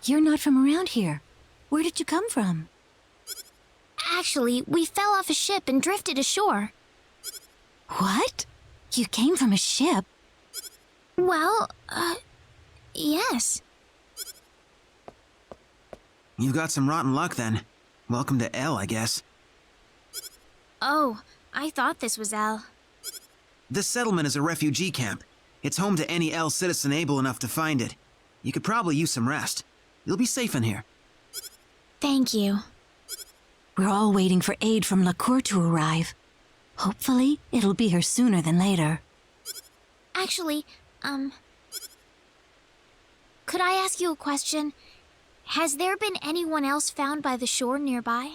You're not from around here. Where did you come from? Actually, we fell off a ship and drifted ashore. What? You came from a ship? Well, yes. You've got some rotten luck then. Welcome to L, I guess. Oh, I thought this was L. This settlement is a refugee camp. It's home to any L citizen able enough to find it. You could probably use some rest. You'll be safe in here. Thank you. We're all waiting for aid from LaCour to arrive. Hopefully, it'll be here sooner than later. Actually, could I ask you a question? Has there been anyone else found by the shore nearby?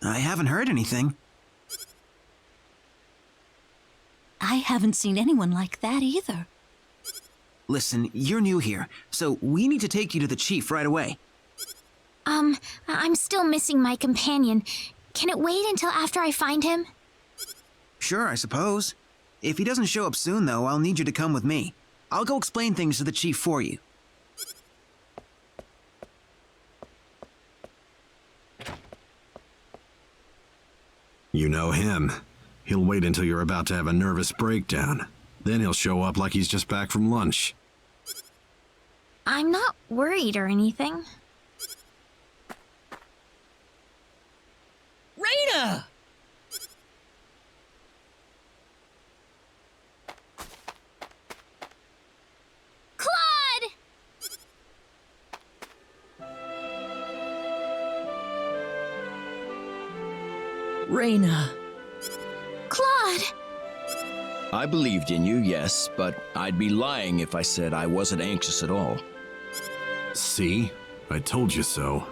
I haven't heard anything. I haven't seen anyone like that either. Listen, you're new here, so we need to take you to the chief right away. I'm still missing my companion. Can it wait until after I find him? Sure, I suppose. If he doesn't show up soon, though, I'll need you to come with me. I'll go explain things to the chief for you. You know him. He'll wait until you're about to have a nervous breakdown. Then he'll show up like he's just back from lunch. I'm not worried or anything. Raina! Claude! Raina. Claude! I believed in you, yes, but I'd be lying if I said I wasn't anxious at all. See? I told you so.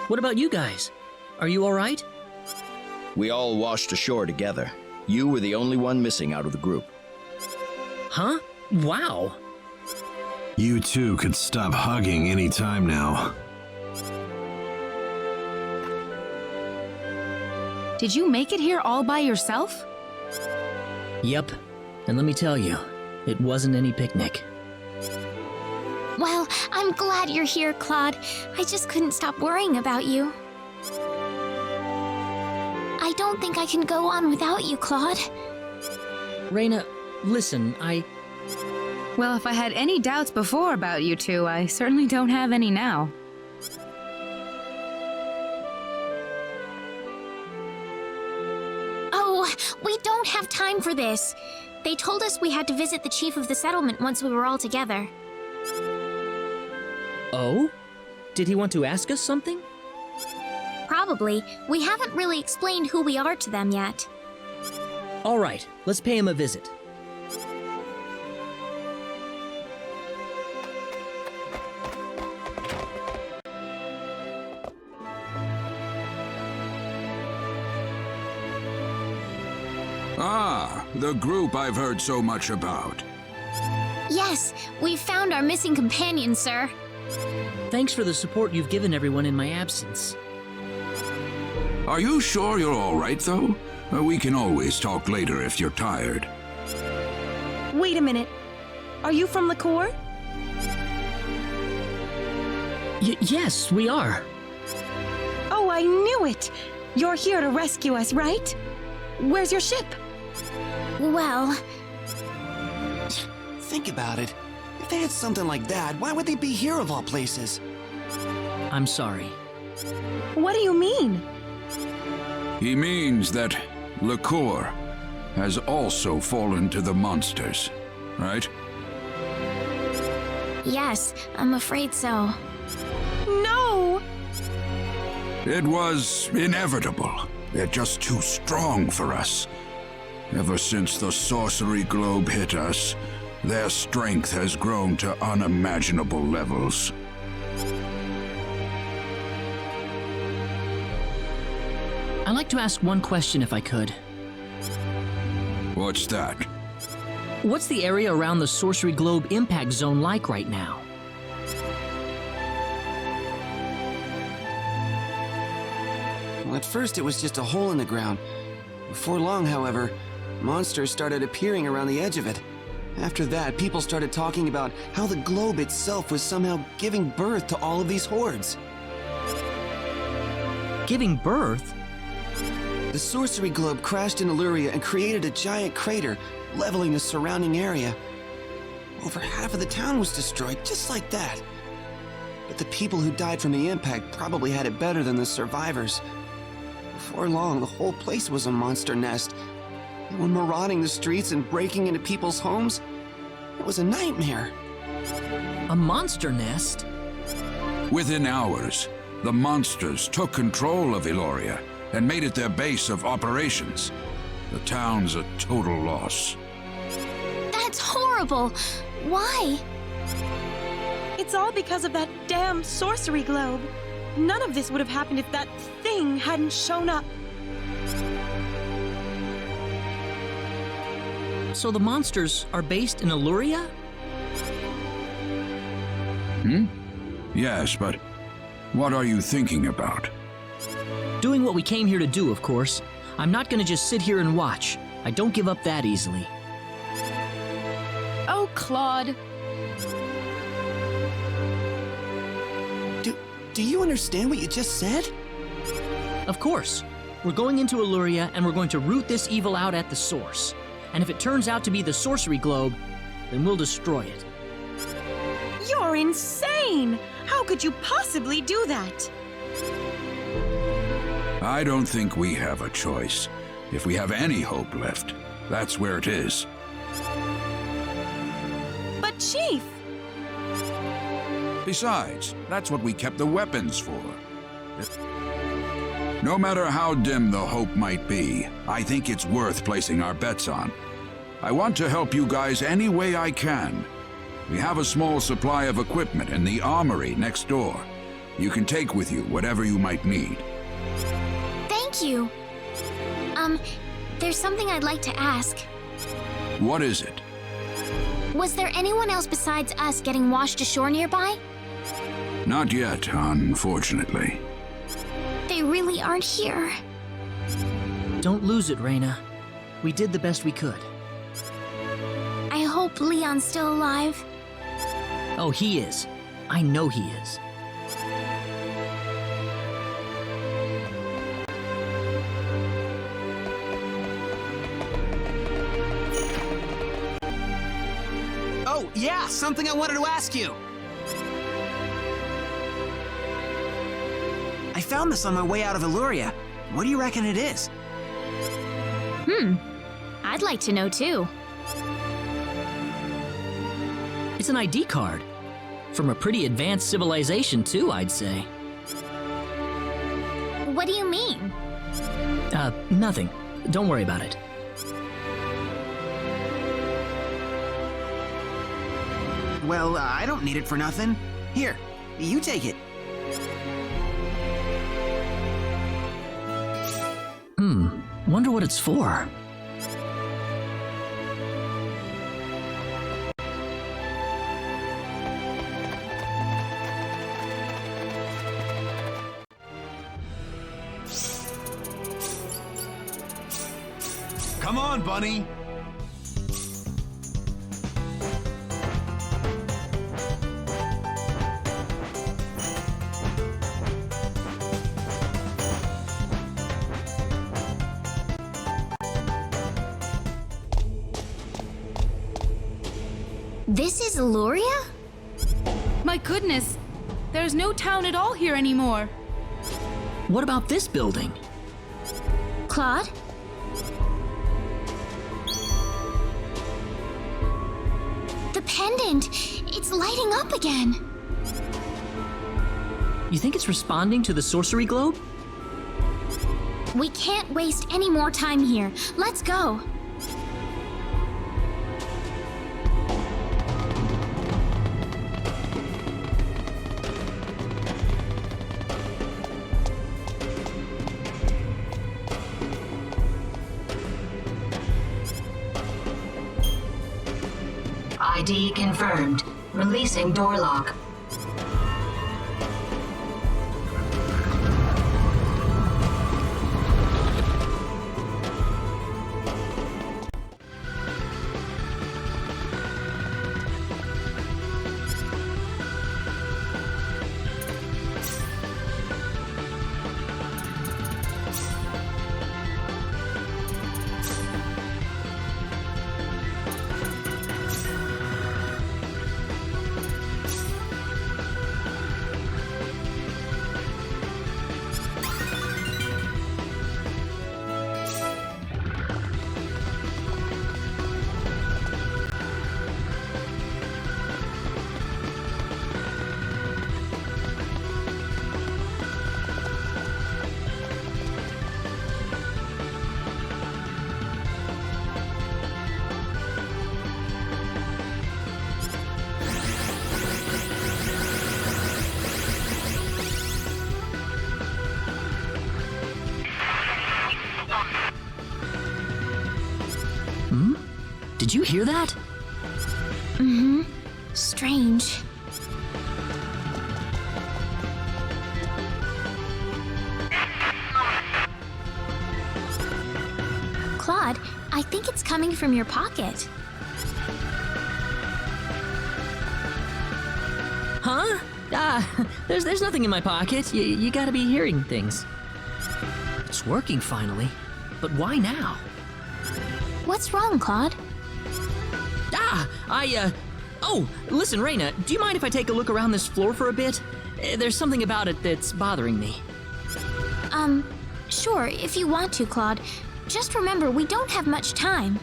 What about you guys? Are you all right? We all washed ashore together. You were the only one missing out of the group. Huh? Wow. You two could stop hugging any time now. Did you make it here all by yourself? Yep. And let me tell you, it wasn't any picnic. Well, I'm glad you're here, Claude. I just couldn't stop worrying about you. I don't think I can go on without you, Claude. Raina, listen, Well, if I had any doubts before about you two, I certainly don't have any now. Oh, we don't have time for this. They told us we had to visit the chief of the settlement once we were all together. Oh? Did he want to ask us something? Probably. We haven't really explained who we are to them yet. All right, let's pay him a visit. Ah, the group I've heard so much about. Yes, we've found our missing companion, sir. Thanks for the support you've given everyone in my absence. Are you sure you're all right, though? We can always talk later if you're tired. Wait a minute. Are you from LaCour? Yes, we are. Oh, I knew it! You're here to rescue us, right? Where's your ship? Well, Think about it. If they had something like that, why would they be here of all places? I'm sorry. What do you mean? He means that LaCour has also fallen to the monsters, right? yes, I'm afraid so. No! It was inevitable. They're just too strong for us. Ever since the sorcery globe hit us, their strength has grown to unimaginable levels. I'd like to ask one question if I could. What's that? What's the area around the sorcery globe impact zone like right now? Well, at first it was just a hole in the ground. Before long, however, monsters started appearing around the edge of it. After that, people started talking about how the globe itself was somehow giving birth to all of these hordes. Giving birth? The sorcery globe crashed in Illyria and created a giant crater, leveling the surrounding area. Over half of the town was destroyed, just like that. But the people who died from the impact probably had it better than the survivors. Before long, the whole place was a monster nest. They were marauding the streets and breaking into people's homes. It was a nightmare. A monster nest? Within hours, the monsters took control of Illyria and made it their base of operations. The town's a total loss. That's horrible. Why? It's all because of that damn sorcery globe. None of this would have happened if that thing hadn't shown up. So the monsters are based in Illyria? Yes, but what are you thinking about? Doing what we came here to do, of course. I'm not gonna just sit here and watch. I don't give up that easily. Oh, Claude. Do you understand what you just said? Of course. We're going into Illyria and we're going to root this evil out at the source. And if it turns out to be the sorcery globe, then we'll destroy it. You're insane! How could you possibly do that? I don't think we have a choice. If we have any hope left, that's where it is. But Chief! Besides, that's what we kept the weapons for. No matter how dim the hope might be, I think it's worth placing our bets on. I want to help you guys any way I can. We have a small supply of equipment in the armory next door. You can take with you whatever you might need. Thank you. There's something I'd like to ask. What is it? Was there anyone else besides us getting washed ashore nearby? Not yet, unfortunately. They really aren't here. Don't lose it, Reina. We did the best we could. I hope Leon's still alive. Oh, he is. I know he is. Oh, yeah, something I wanted to ask you. I found this on my way out of Illyria. What do you reckon it is? I'd like to know too. It's an ID card. From a pretty advanced civilization, too, I'd say. What do you mean? Nothing. Don't worry about it. Well, I don't need it for nothing. Here, you take it. Wonder what it's for. Come on, Bunny. This is Illyria? My goodness, there's no town at all here anymore. What about this building? Claude? The pendant! It's lighting up again! You think it's responding to the sorcery globe? We can't waste any more time here. Let's go! ID confirmed. Releasing door lock. Did you hear that? Mm-hmm. Strange. Claude, I think it's coming from your pocket. Huh? There's nothing in my pocket. You gotta be hearing things. It's working finally. But why now? What's wrong, Claude? Oh, listen, Reina, do you mind if I take a look around this floor for a bit? There's something about it that's bothering me. Sure, if you want to, Claude. Just remember, we don't have much time.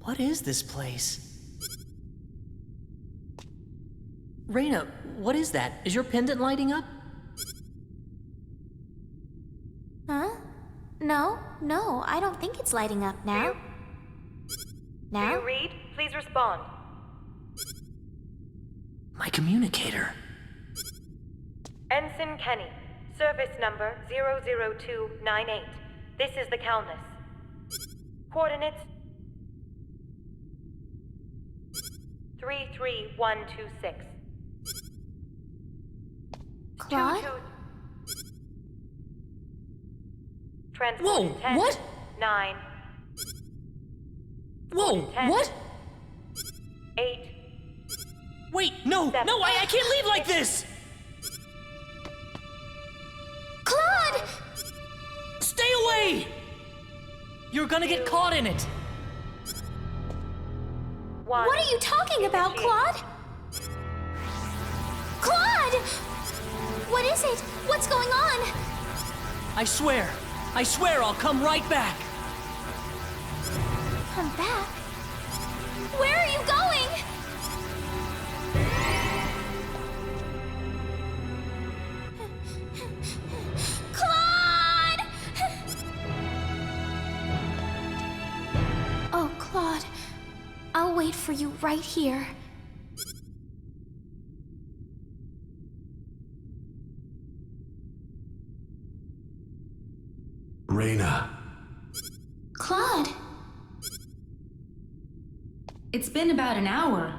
What is this place? Reina, what is that? Is your pendant lighting up? Huh? No, I don't think it's lighting up now. Do you read? Please respond. My communicator. Ensign Kenny, service number 00298. This is the Calnus. Coordinates 33126. Claude? Whoa, 10, what? 9. Whoa, 10, what? 8. Wait, no, I can't leave like this! Claude! Stay away! You're gonna get caught in it! 1. What are you talking about, Claude? Claude! What is it? What's going on? I swear I'll come right back! Come back? Where are you going? Claude! Oh, Claude. I'll wait for you right here. Reina. Claude! It's been about an hour.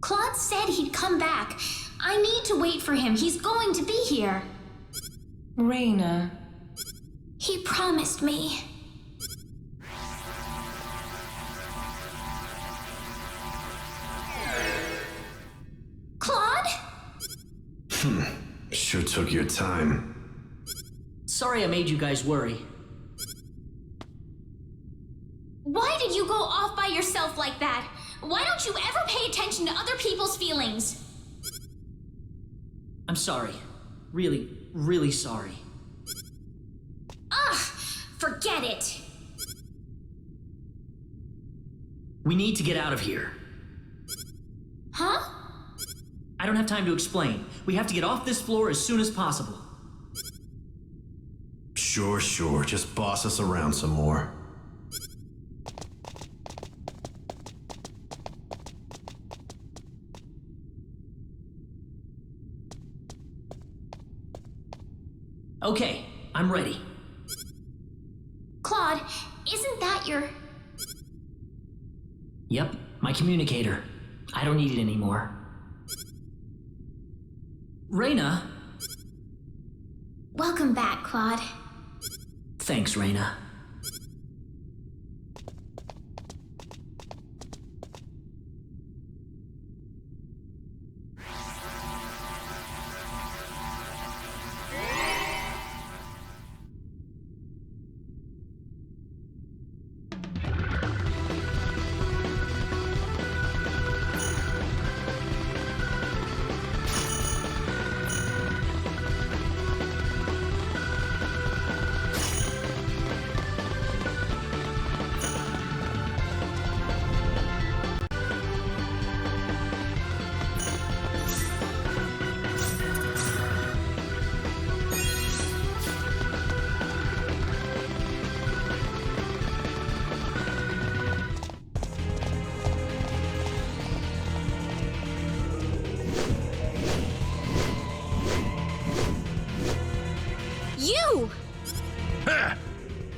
Claude said he'd come back. I need to wait for him. He's going to be here. Reina. He promised me. Claude? Sure took your time. Sorry I made you guys worry. Why did you go off by yourself like that? Why don't you ever pay attention to other people's feelings? I'm sorry. Really, really sorry. Ugh! Forget it! We need to get out of here. Huh? I don't have time to explain. We have to get off this floor as soon as possible. Sure. Just boss us around some more. Okay, I'm ready. Claude, isn't that your... Yep, my communicator. I don't need it anymore. Reina? Welcome back, Claude. Thanks, Reina.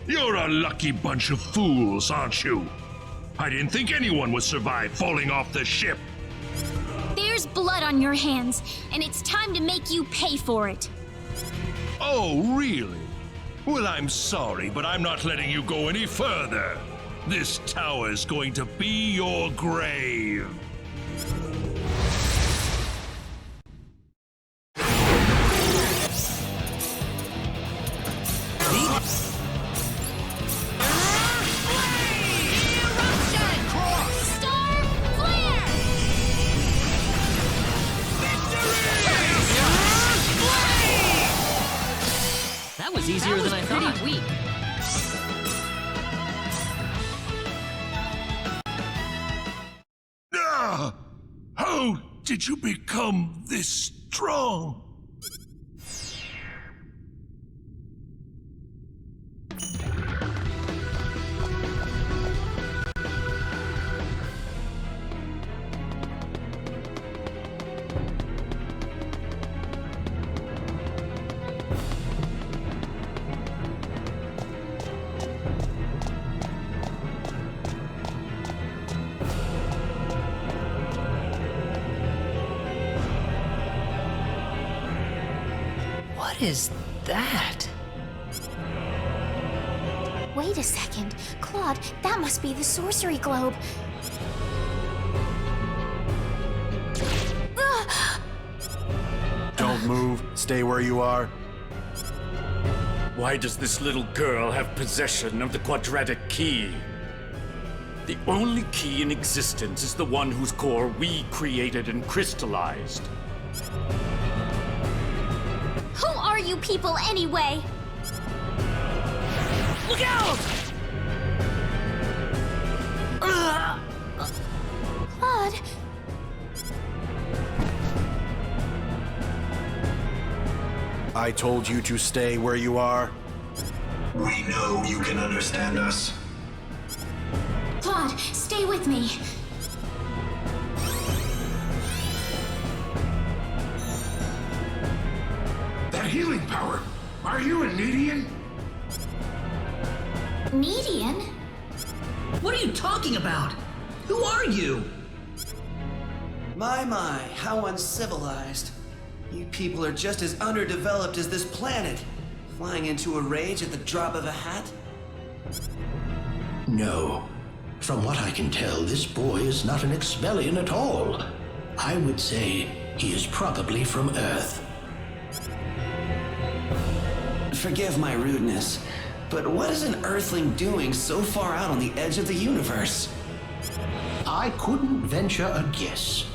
You're a lucky bunch of fools, aren't you? I didn't think anyone would survive falling off the ship. There's blood on your hands, and it's time to make you pay for it. Oh, really? Well, I'm sorry, but I'm not letting you go any further. This tower's going to be your grave. Easier than I thought. Pretty weak. How did you become this strong? What is that? Wait a second. Claude, that must be the sorcery globe. Don't move. Stay where you are. Why does this little girl have possession of the quadratic key? The only key in existence is the one whose core we created and crystallized. Who are you people anyway? Look out! Claude. I told you to stay where you are. We know you can understand us. Claude, stay with me. That healing power! Are you a Nedian? Nedian? What are you talking about? Who are you? My, how uncivilized. You people are just as underdeveloped as this planet. Flying into a rage at the drop of a hat? No. From what I can tell, this boy is not an Expellion at all. I would say he is probably from Earth. Forgive my rudeness, but what is an Earthling doing so far out on the edge of the universe? I couldn't venture a guess.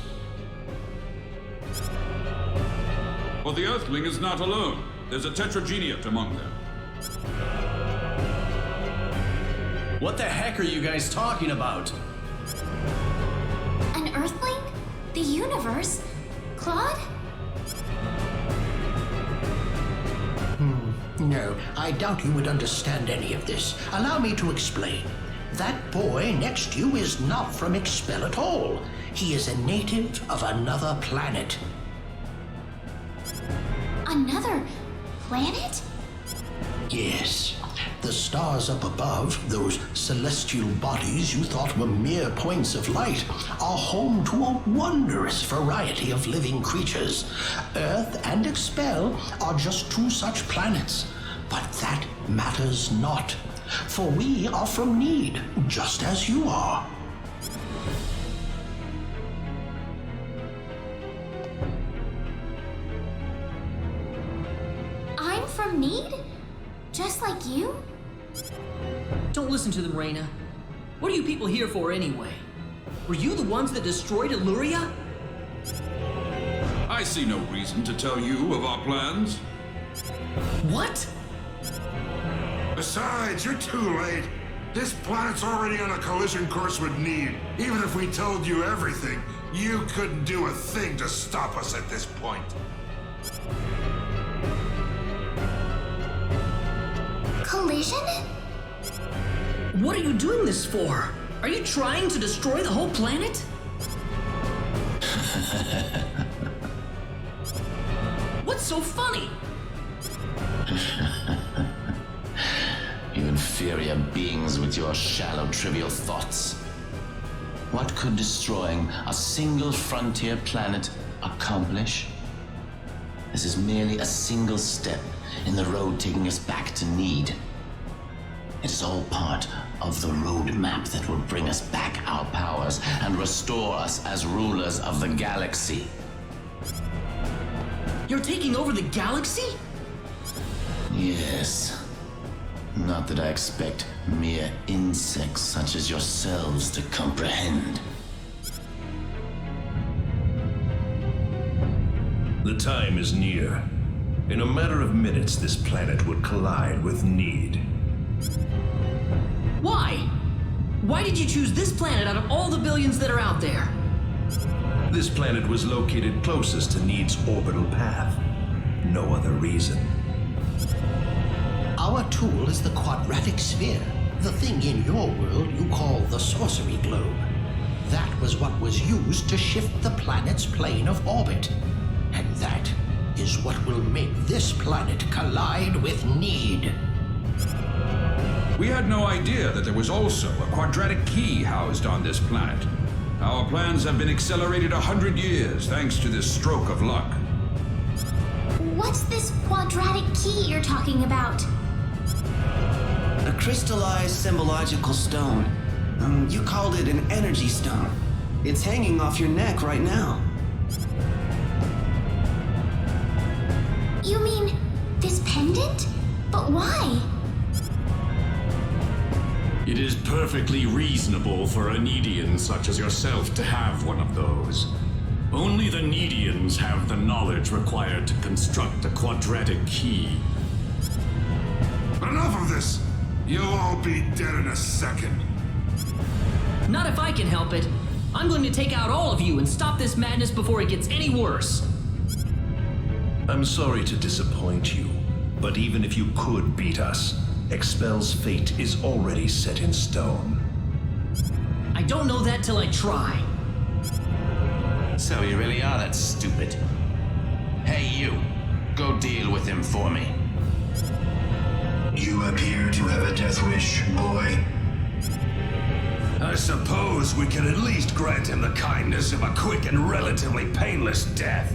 Well, the Earthling is not alone. There's a tetrageniate among them. What the heck are you guys talking about? An Earthling? The universe? Claude? No, I doubt you would understand any of this. Allow me to explain. That boy next to you is not from Expel at all. He is a native of another planet. Another planet? Yes. The stars up above, those celestial bodies you thought were mere points of light, are home to a wondrous variety of living creatures. Earth and Expel are just two such planets. But that matters not, for we are from Need, just as you are. I'm from Need? Just like you? Don't listen to them, Reyna. What are you people here for anyway? Were you the ones that destroyed Illyria? I see no reason to tell you of our plans. What? Besides, you're too late. This planet's already on a collision course with Need. Even if we told you everything, you couldn't do a thing to stop us at this point. Collision? What are you doing this for? Are you trying to destroy the whole planet? What's so funny? You inferior beings with your shallow, trivial thoughts. What could destroying a single frontier planet accomplish? This is merely a single step in the road taking us back to need. It is all part of the roadmap that will bring us back our powers and restore us as rulers of the galaxy. You're taking over the galaxy? Yes. Not that I expect mere insects such as yourselves to comprehend. The time is near. In a matter of minutes, this planet would collide with need. Why? Why did you choose this planet out of all the billions that are out there? This planet was located closest to Need's orbital path. No other reason. Our tool is the quadratic sphere, the thing in your world you call the sorcery globe. That was what was used to shift the planet's plane of orbit. And that is what will make this planet collide with Need. We had no idea that there was also a quadratic key housed on this planet. Our plans have been accelerated 100 years thanks to this stroke of luck. What's this quadratic key you're talking about? A crystallized symbological stone. You called it an energy stone. It's hanging off your neck right now. You mean this pendant? But why? It is perfectly reasonable for a Needian such as yourself to have one of those. Only the Needians have the knowledge required to construct a quadratic key. Enough of this! You'll all be dead in a second. Not if I can help it. I'm going to take out all of you and stop this madness before it gets any worse. I'm sorry to disappoint you, but even if you could beat us, Expel's fate is already set in stone. I don't know that till I try. So you really are that stupid. Hey, you. Go deal with him for me. You appear to have a death wish, boy. I suppose we can at least grant him the kindness of a quick and relatively painless death.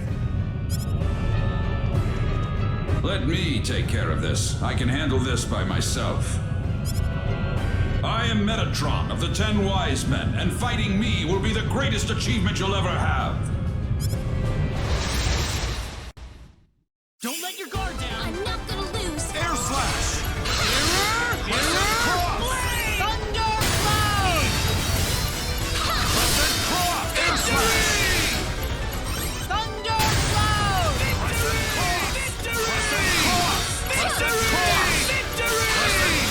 Let me take care of this. I can handle this by myself. I am Metatron of the 10 Wise Men, and fighting me will be the greatest achievement you'll ever have. Don't let your guard down. I'm not gonna lose. Air slash! Thunder Cloud! Air slash! Thunder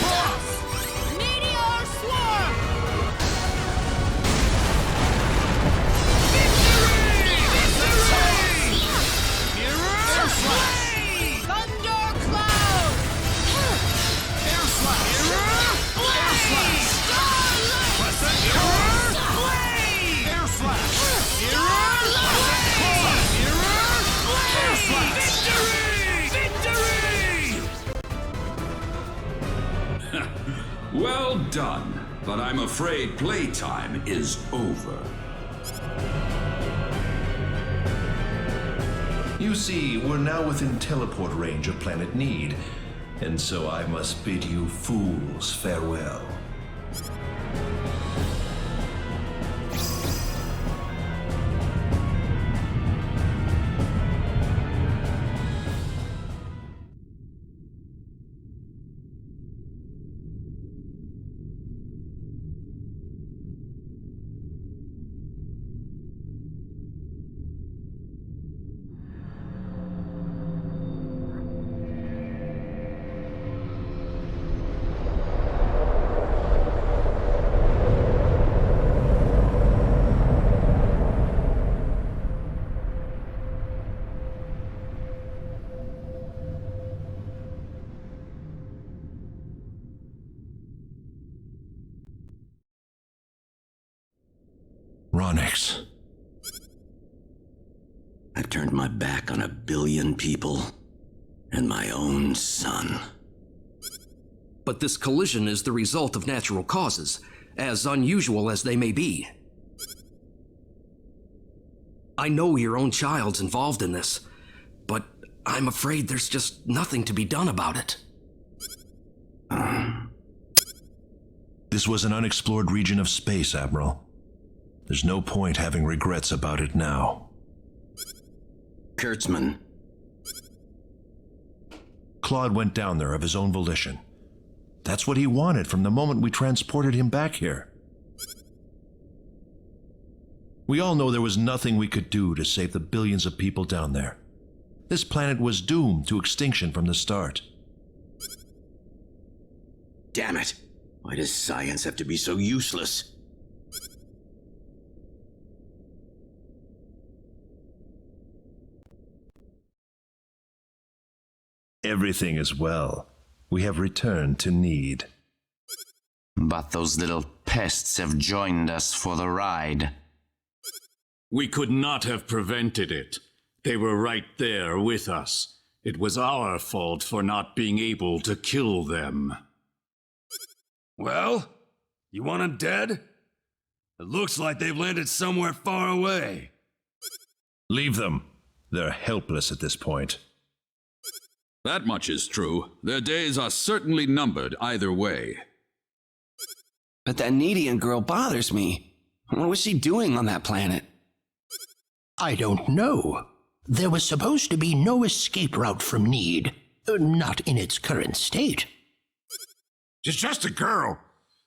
Cloud! Meteor Swarm! Thunder Cloud! Air slash! Air slash! Air slash! Air slash! Well done, but I'm afraid playtime is over. You see, we're now within teleport range of Planet Need, and so I must bid you fools farewell. Onyx. I've turned my back on 1 billion people and my own son. But this collision is the result of natural causes, as unusual as they may be. I know your own child's involved in this, but I'm afraid there's just nothing to be done about it. This was an unexplored region of space, Admiral. There's no point having regrets about it now. Kurtzman. Claude went down there of his own volition. That's what he wanted from the moment we transported him back here. We all know there was nothing we could do to save the billions of people down there. This planet was doomed to extinction from the start. Damn it! Why does science have to be so useless? Everything is well. We have returned to Need. But those little pests have joined us for the ride. We could not have prevented it. They were right there with us. It was our fault for not being able to kill them. Well, you want them dead? It looks like they've landed somewhere far away. Leave them. They're helpless at this point. That much is true. Their days are certainly numbered either way. But that Needian girl bothers me. What was she doing on that planet? I don't know. There was supposed to be no escape route from Need. Not in its current state. She's just a girl.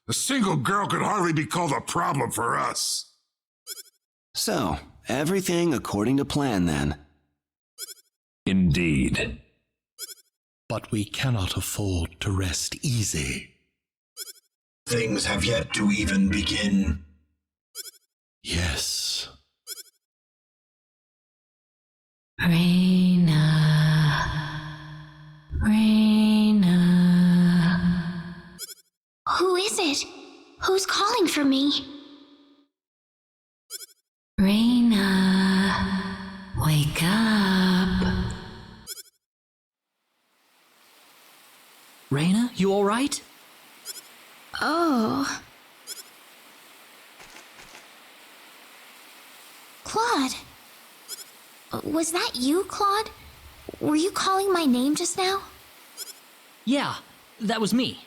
A single girl could hardly be called a problem for us. So, everything according to plan then. Indeed. But we cannot afford to rest easy. Things have yet to even begin. Yes. Reina. Who is it? Who's calling for me? Reina, wake up. Reina, you all right? Oh. Claude. Was that you, Claude? Were you calling my name just now? Yeah, that was me.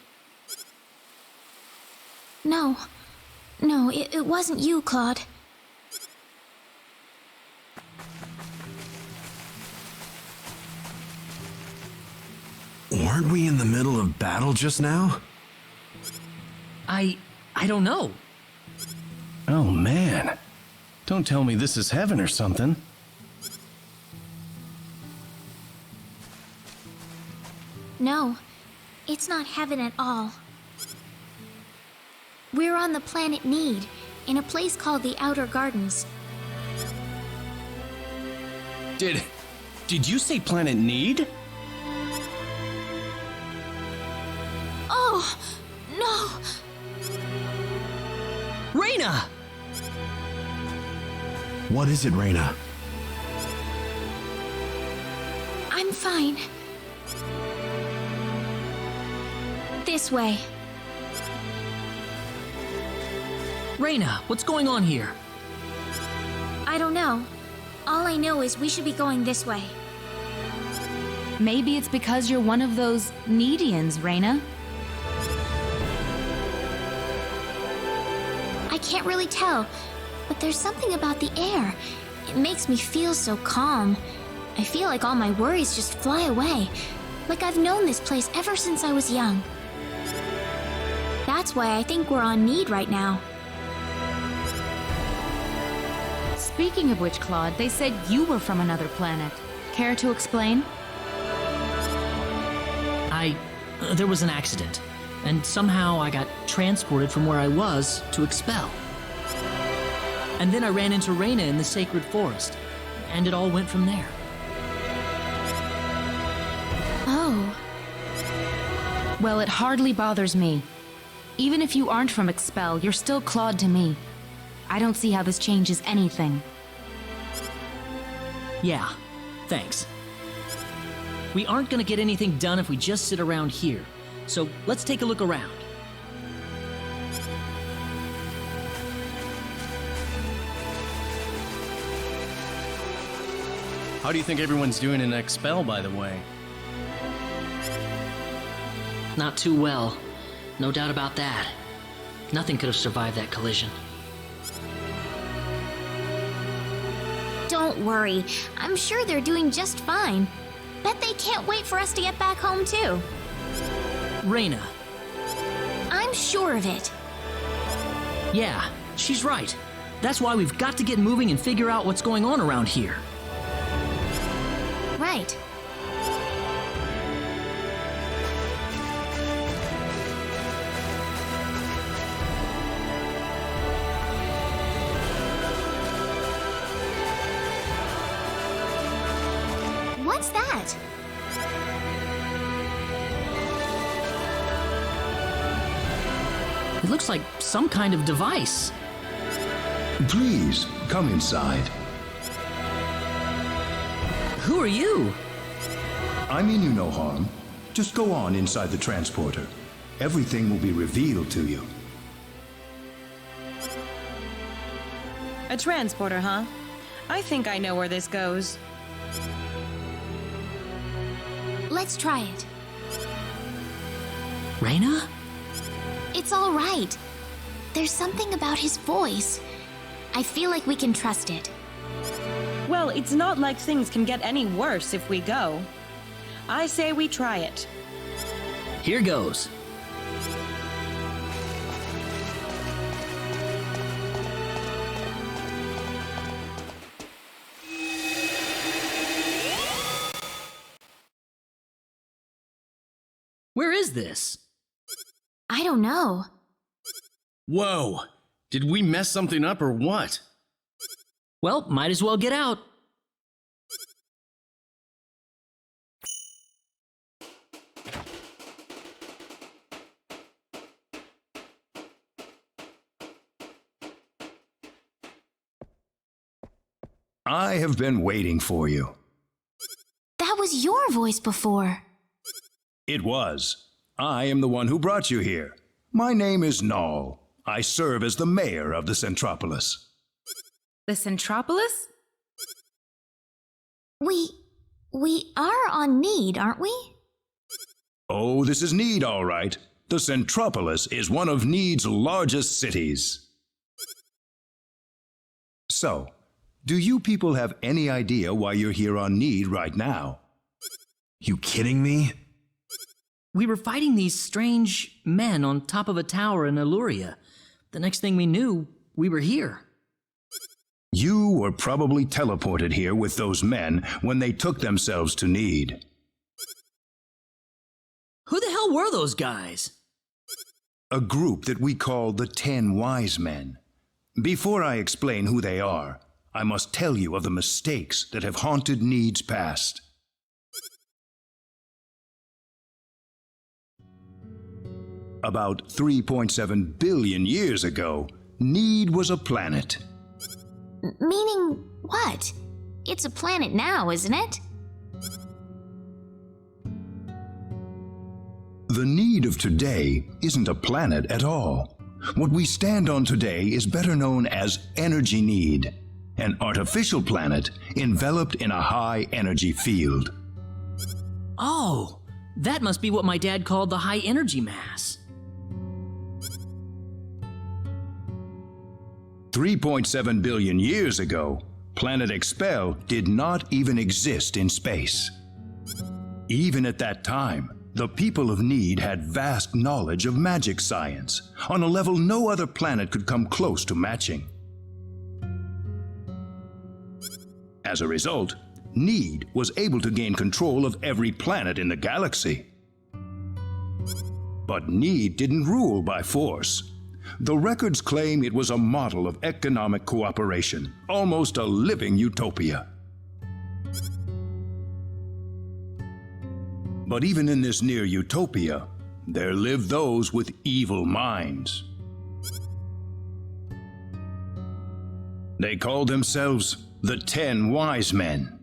No, it wasn't you, Claude. Weren't we in the middle of battle just now? I don't know. Oh man. Don't tell me this is heaven or something. No, it's not heaven at all. We're on the planet Need, in a place called the Outer Gardens. Did you say Planet Need? Oh, no! Reina! What is it, Reina? I'm fine. This way. Reina, what's going on here? I don't know. All I know is we should be going this way. Maybe it's because you're one of those Needians, Reina. I can't really tell, but there's something about the air. It makes me feel so calm. I feel like all my worries just fly away, like I've known this place ever since I was young. That's why I think we're on Need right now. Speaking of which, Claude, they said you were from another planet. Care to explain? There was an accident, and somehow I got transported from where I was to Expel. And then I ran into Reina in the sacred forest, and it all went from there. Oh. Well, it hardly bothers me. Even if you aren't from Expel, you're still Claude to me. I don't see how this changes anything. Yeah, thanks. We aren't gonna get anything done if we just sit around here, so let's take a look around. How do you think everyone's doing in Expel, by the way? Not too well. No doubt about that. Nothing could have survived that collision. Don't worry. I'm sure they're doing just fine. Bet they can't wait for us to get back home, too. Reina. I'm sure of it. Yeah, she's right. That's why we've got to get moving and figure out what's going on around here. Right. What's that? It looks like some kind of device. Please, come inside. Who are you? I mean you no harm. Just go on inside the transporter. Everything will be revealed to you. A transporter, huh? I think I know where this goes. Let's try it. Reina? It's all right. There's something about his voice. I feel like we can trust it. Well, it's not like things can get any worse if we go. I say we try it. Here goes. Where is this? I don't know. Whoa! Did we mess something up or what? Well, might as well get out. I have been waiting for you. That was your voice before. It was. I am the one who brought you here. My name is Null. I serve as the mayor of the Centropolis. The Centropolis? We are on Need, aren't we? Oh, this is Need, all right. The Centropolis is one of Need's largest cities. So, do you people have any idea why you're here on Need right now? You kidding me? We were fighting these strange men on top of a tower in Illyria. The next thing we knew, we were here. You were probably teleported here with those men when they took themselves to Need. Who the hell were those guys? A group that we call the 10 Wise Men. Before I explain who they are, I must tell you of the mistakes that have haunted Need's past. About 3.7 billion years ago, Need was a planet. Meaning what? It's a planet now, isn't it? The Need of today isn't a planet at all. What we stand on today is better known as Energy Need, an artificial planet enveloped in a high-energy field. Oh, that must be what my dad called the high-energy mass. 3.7 billion years ago, Planet Expel did not even exist in space. Even at that time, the people of Need had vast knowledge of magic science, on a level no other planet could come close to matching. As a result, Need was able to gain control of every planet in the galaxy. But Need didn't rule by force. The records claim it was a model of economic cooperation, almost a living utopia. But even in this near utopia, there lived those with evil minds. They called themselves the 10 Wise Men.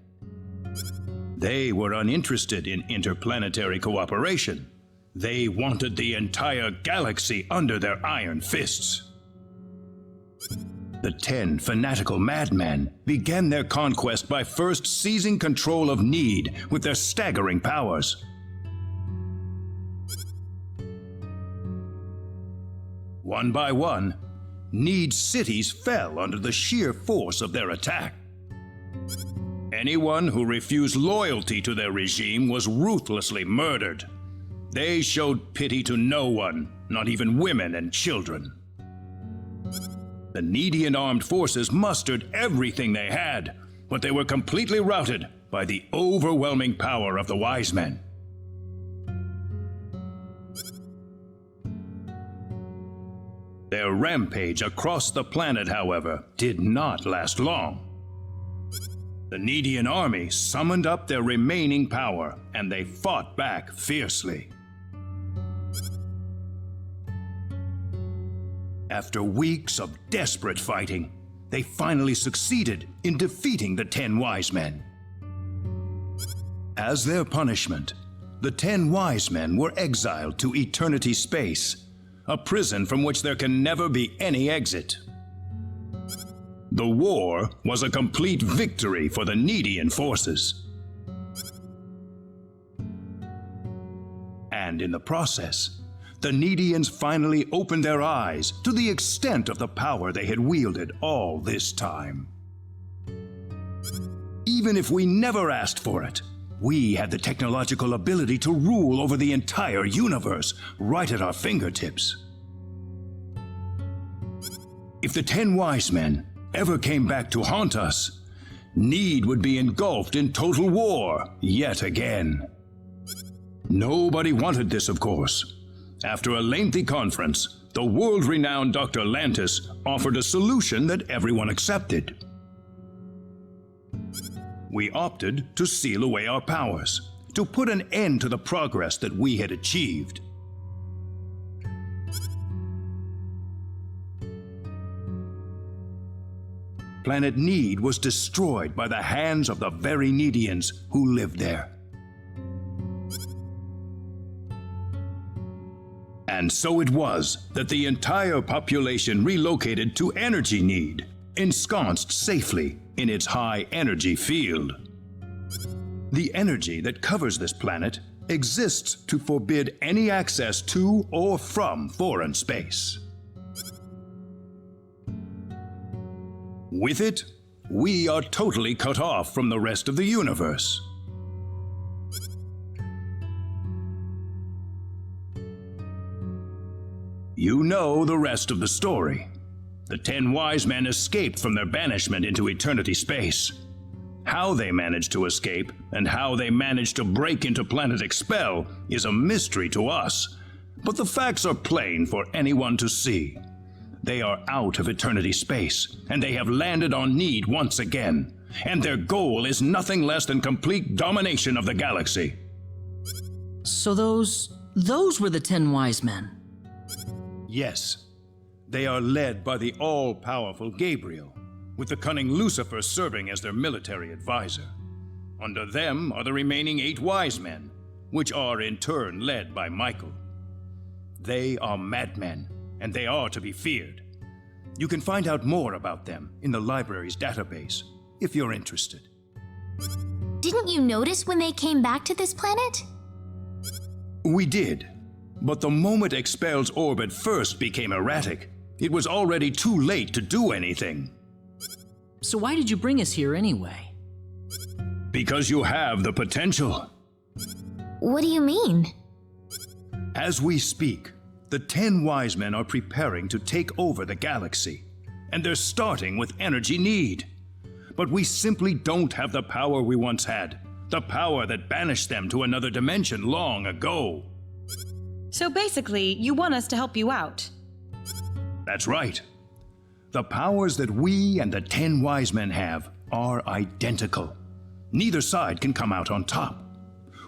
They were uninterested in interplanetary cooperation. They wanted the entire galaxy under their iron fists. The 10 fanatical madmen began their conquest by first seizing control of Need with their staggering powers. One by one, Need's cities fell under the sheer force of their attack. Anyone who refused loyalty to their regime was ruthlessly murdered. They showed pity to no one, not even women and children. The Needian armed forces mustered everything they had, but they were completely routed by the overwhelming power of the Wise Men. Their rampage across the planet, however, did not last long. The Needian army summoned up their remaining power, and they fought back fiercely. After weeks of desperate fighting, they finally succeeded in defeating the 10 Wise Men. As their punishment, the 10 Wise Men were exiled to eternity space, a prison from which there can never be any exit. The war was a complete victory for the Needian forces. And in the process, the Needians finally opened their eyes to the extent of the power they had wielded all this time. Even if we never asked for it, we had the technological ability to rule over the entire universe right at our fingertips. If the 10 Wise Men ever came back to haunt us, Need would be engulfed in total war yet again. Nobody wanted this, of course. After a lengthy conference, the world-renowned Dr. Lantis offered a solution that everyone accepted. We opted to seal away our powers, to put an end to the progress that we had achieved. Planet Need was destroyed by the hands of the very Needians who lived there. And so it was that the entire population relocated to Energy Need, ensconced safely in its high energy field. The energy that covers this planet exists to forbid any access to or from foreign space. With it, we are totally cut off from the rest of the universe. You know the rest of the story. The 10 Wise Men escaped from their banishment into eternity space. How they managed to escape and how they managed to break into Planet Expel is a mystery to us, but the facts are plain for anyone to see. They are out of eternity space, and they have landed on Need once again, and their goal is nothing less than complete domination of the galaxy. So those were the 10 Wise Men? Yes. They are led by the all-powerful Gabriel, with the cunning Lucifer serving as their military advisor. Under them are the remaining 8 Wise Men, which are in turn led by Michael. They are madmen, and they are to be feared. You can find out more about them in the library's database, if you're interested. Didn't you notice when they came back to this planet? We did, but the moment Expel's orbit first became erratic, it was already too late to do anything. So why did you bring us here anyway? Because you have the potential. What do you mean? As we speak, the 10 Wise Men are preparing to take over the galaxy, and they're starting with Energy Need. But we simply don't have the power we once had, the power that banished them to another dimension long ago. So basically, you want us to help you out? That's right. The powers that we and the 10 Wise Men have are identical. Neither side can come out on top.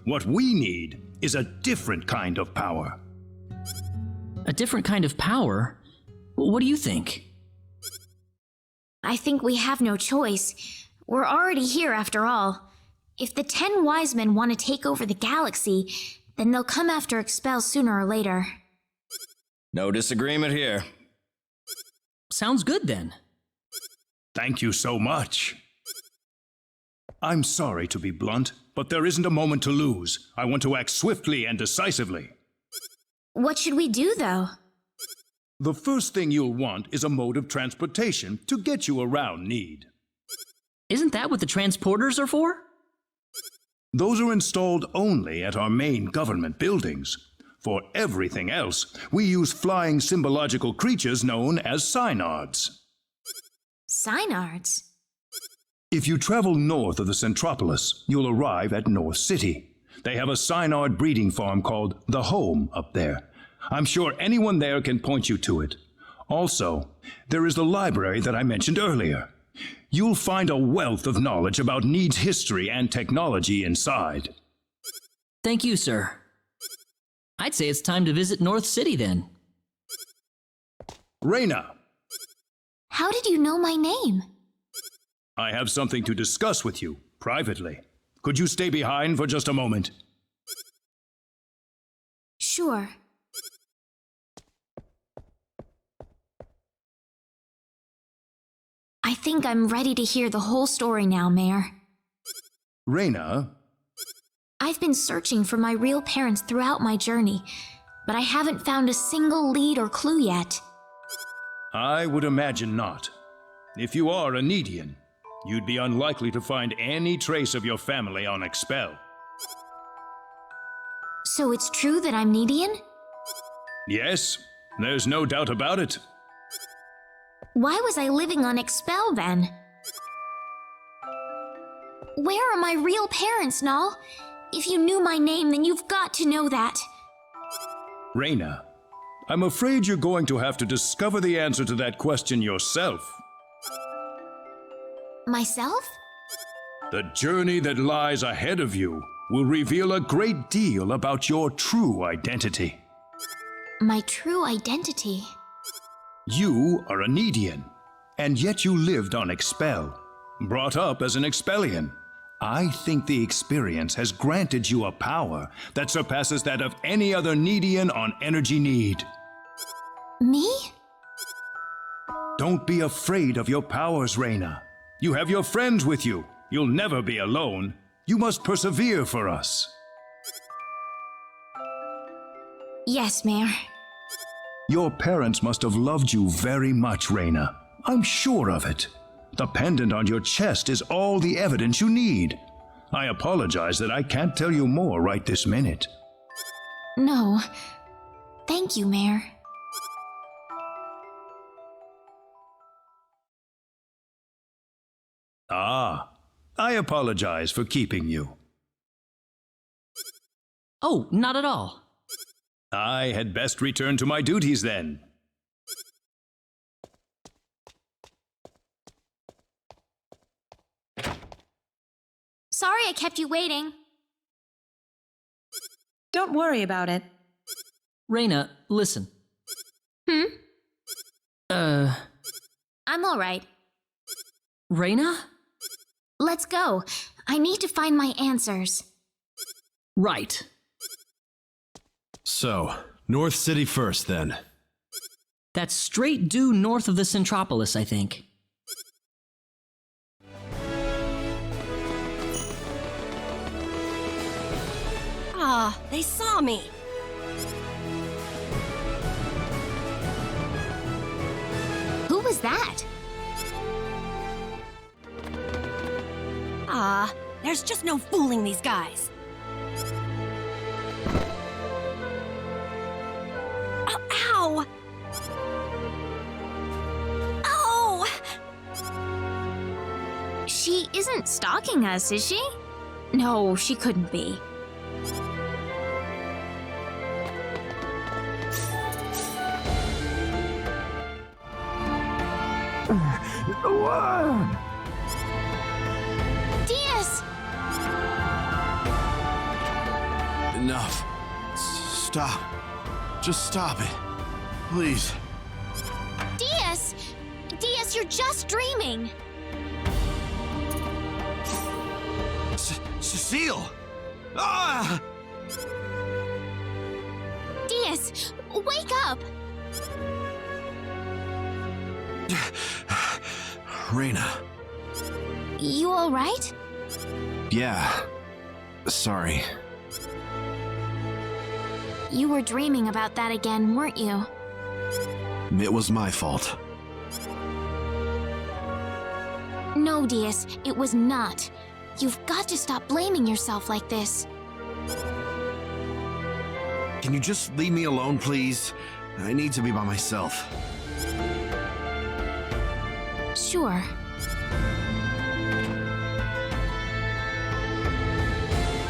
What we need is a different kind of power. A different kind of power? What do you think? I think we have no choice. We're already here after all. If the 10 Wise Men want to take over the galaxy, then they'll come after Expel sooner or later. No disagreement here. Sounds good then. Thank you so much. I'm sorry to be blunt, but there isn't a moment to lose. I want to act swiftly and decisively. What should we do, though? The first thing you'll want is a mode of transportation to get you around Need. Isn't that what the transporters are for? Those are installed only at our main government buildings. For everything else, we use flying symbological creatures known as synards. Synards? If you travel north of the Centropolis, you'll arrive at North City. They have a synard breeding farm called The Home up there. I'm sure anyone there can point you to it. Also, there is the library that I mentioned earlier. You'll find a wealth of knowledge about Need's history and technology inside. Thank you, sir. I'd say it's time to visit North City then. Reina! How did you know my name? I have something to discuss with you, privately. Could you stay behind for just a moment? Sure. I think I'm ready to hear the whole story now, Mayor. Reina? I've been searching for my real parents throughout my journey, but I haven't found a single lead or clue yet. I would imagine not. If you are a Needian, you'd be unlikely to find any trace of your family on Expel. So it's true that I'm Needian? Yes, there's no doubt about it. Why was I living on Expel then? Where are my real parents, Null? If you knew my name, then you've got to know that. Reina, I'm afraid you're going to have to discover the answer to that question yourself. Myself? The journey that lies ahead of you will reveal a great deal about your true identity. My true identity? You are a Needian, and yet you lived on Expel, brought up as an Expellian. I think the experience has granted you a power that surpasses that of any other Needian on Energy Need. Me? Don't be afraid of your powers, Reina. You have your friends with you. You'll never be alone. You must persevere for us. Yes, Mayor. Your parents must have loved you very much, Reina. I'm sure of it. The pendant on your chest is all the evidence you need. I apologize that I can't tell you more right this minute. No. Thank you, Mayor. Ah, I apologize for keeping you. Oh, not at all. I had best return to my duties then. Sorry I kept you waiting. Don't worry about it. Reina, listen. I'm alright. Reina? Let's go. I need to find my answers. Right. So, North City first, then. That's straight due north of the Centropolis, I think. Ah, they saw me. Who was that? Ah, there's just no fooling these guys. Oh, ow! Oh! She isn't stalking us, is she? No, she couldn't be. Diaz! Enough. Stop. Just stop it. Please. Diaz! Diaz, you're just dreaming! Cecile! Ah! Wake up! Reina. You alright? Yeah. Sorry. You were dreaming about that again, weren't you? It was my fault. No, Diaz, it was not. You've got to stop blaming yourself like this. Can you just leave me alone, please? I need to be by myself. Sure.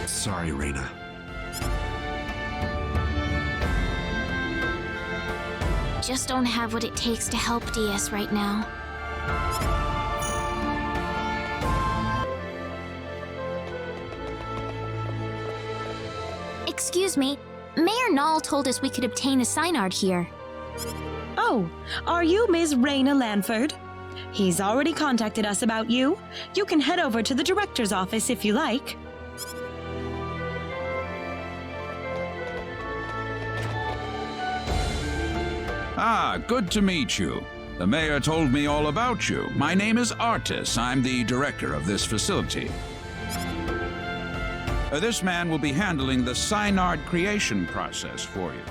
Sorry, Reina. Just don't have what it takes to help Diaz right now. Excuse me, Mayor Nall told us we could obtain a signard here. Oh, are you Ms. Raina Lanford? He's already contacted us about you. You can head over to the director's office if you like. Ah, good to meet you. The mayor told me all about you. My name is Artis. I'm the director of this facility. This man will be handling the signard creation process for you.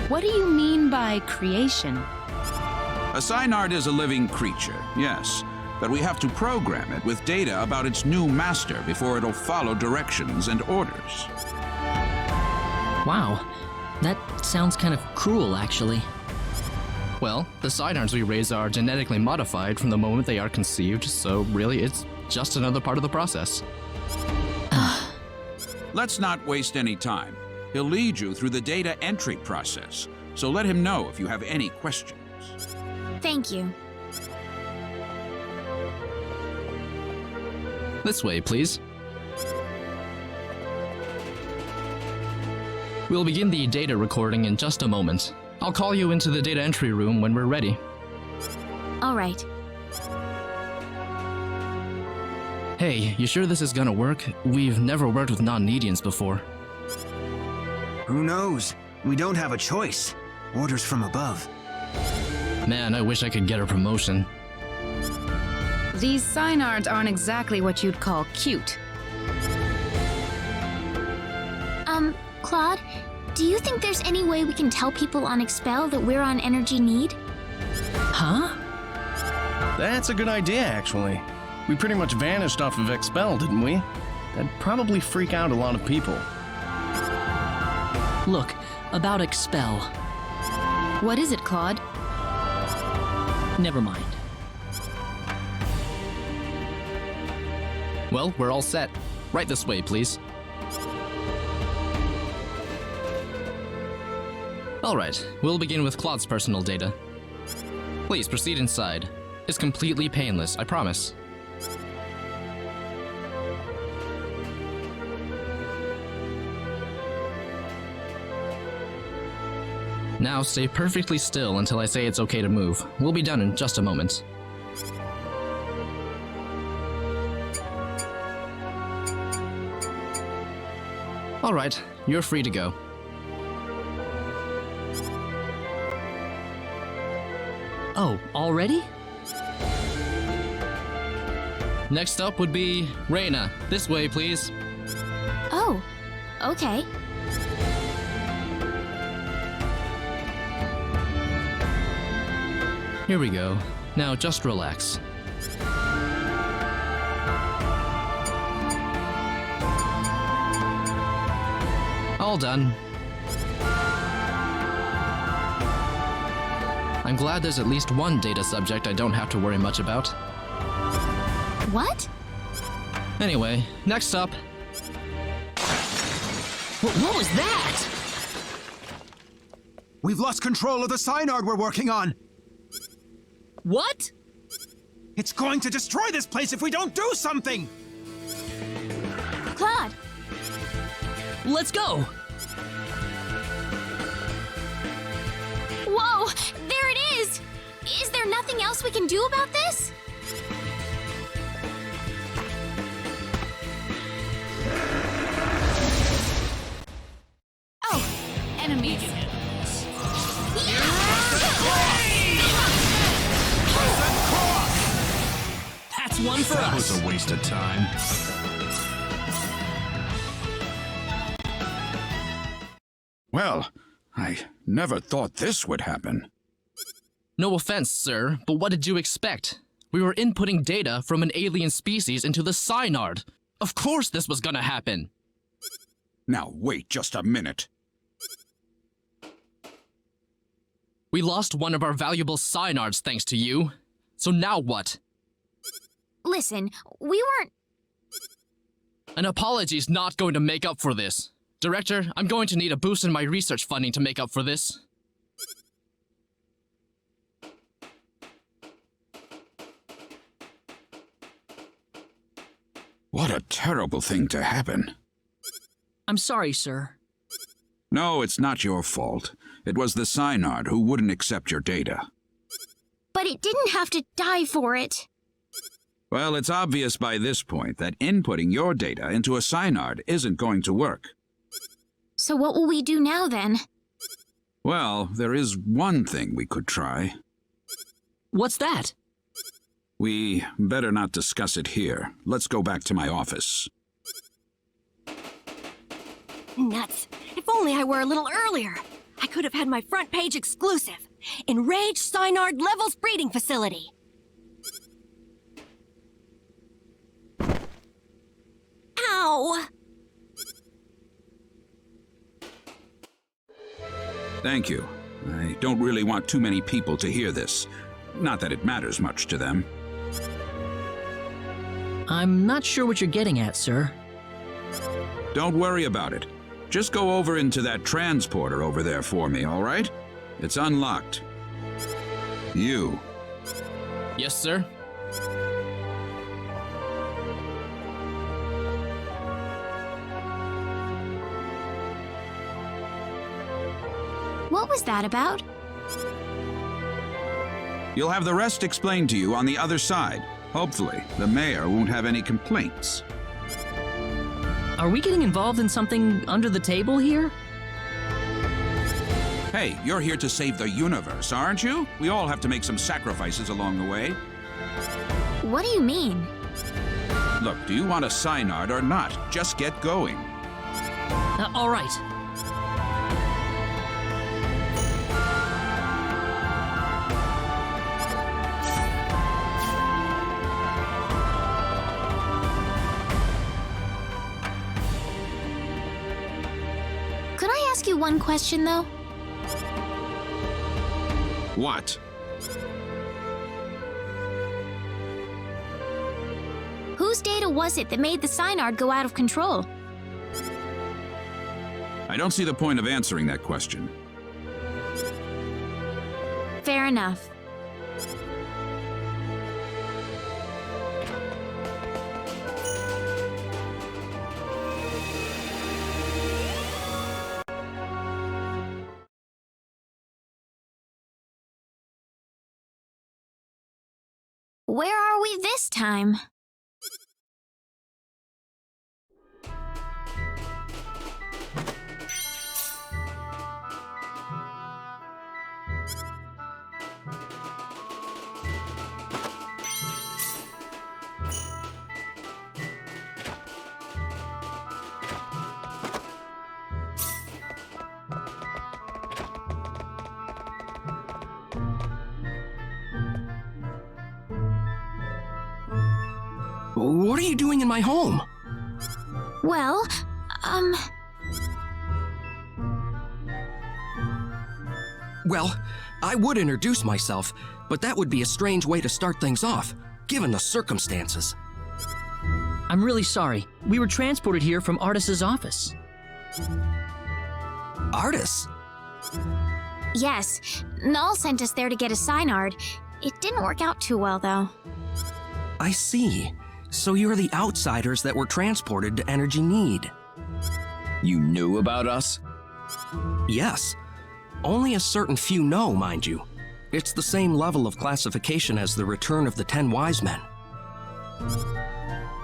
What do you mean by creation? A signard is a living creature, yes, but we have to program it with data about its new master before it'll follow directions and orders. Wow, that sounds kind of cruel, actually. Well, the signards we raise are genetically modified from the moment they are conceived, so really it's just another part of the process. Let's not waste any time. He'll lead you through the data entry process, so let him know if you have any questions. Thank you. This way, please. We'll begin the data recording in just a moment. I'll call you into the data entry room when we're ready. All right. Hey, you sure this is gonna work? We've never worked with non-Nedians before. Who knows? We don't have a choice. Orders from above. Man, I wish I could get a promotion. These signards aren't exactly what you'd call cute. Claude, do you think there's any way we can tell people on Expel that we're on energy need? Huh? That's a good idea, actually. We pretty much vanished off of Expel, didn't we? That'd probably freak out a lot of people. Look, about Expel. What is it, Claude? Never mind. Well, we're all set. Right this way, please. Alright, we'll begin with Claude's personal data. Please proceed inside. It's completely painless, I promise. Now stay perfectly still until I say it's okay to move. We'll be done in just a moment. Alright, you're free to go. Oh, already? Next up would be Reina. This way, please. Oh, okay. Here we go. Now just relax. All done. I'm glad there's at least one data subject I don't have to worry much about. What? Anyway, next up. What was that? We've lost control of the signard we're working on! What? It's going to destroy this place if we don't do something! Claude! Let's go! Whoa! There it is! Is there nothing else we can do about this? Oh, enemy one for That us. was a waste of time. Well, I never thought this would happen. No offense, sir, but what did you expect? We were inputting data from an alien species into the Synard. Of course this was gonna happen. Now wait just a minute. We lost one of our valuable Synards thanks to you. So now what? Listen, we weren't... An apology's not going to make up for this. Director, I'm going to need a boost in my research funding to make up for this. What a terrible thing to happen. I'm sorry, sir. No, it's not your fault. It was the Synard who wouldn't accept your data. But it didn't have to die for it. Well, it's obvious by this point that inputting your data into a Synard isn't going to work. So what will we do now, then? Well, there is one thing we could try. What's that? We better not discuss it here. Let's go back to my office. Nuts. If only I were a little earlier. I could have had my front page exclusive. Enraged Synard Levels Breeding Facility. Ow! Thank you. I don't really want too many people to hear this. Not that it matters much to them. I'm not sure what you're getting at, sir. Don't worry about it. Just go over into that transporter over there for me, all right? It's unlocked. You. Yes, sir. What was that about? You'll have the rest explained to you on the other side. Hopefully, the mayor won't have any complaints. Are we getting involved in something under the table here? Hey, you're here to save the universe, aren't you? We all have to make some sacrifices along the way. What do you mean? Look, do you want a Synard or not? Just get going. All right. Could I ask you one question, though? What? Whose data was it that made the Synard go out of control? I don't see the point of answering that question. Fair enough. Where are we this time? What are you doing in my home? Well, Well, I would introduce myself, but that would be a strange way to start things off, given the circumstances. I'm really sorry. We were transported here from Artis's office. Artis? yes. Null sent us there to get a Synard. It didn't work out too well, though. I see. So you're the outsiders that were transported to Energy Need. You knew about us? Yes. Only a certain few know, mind you. It's the same level of classification as the Return of the 10 Wise Men.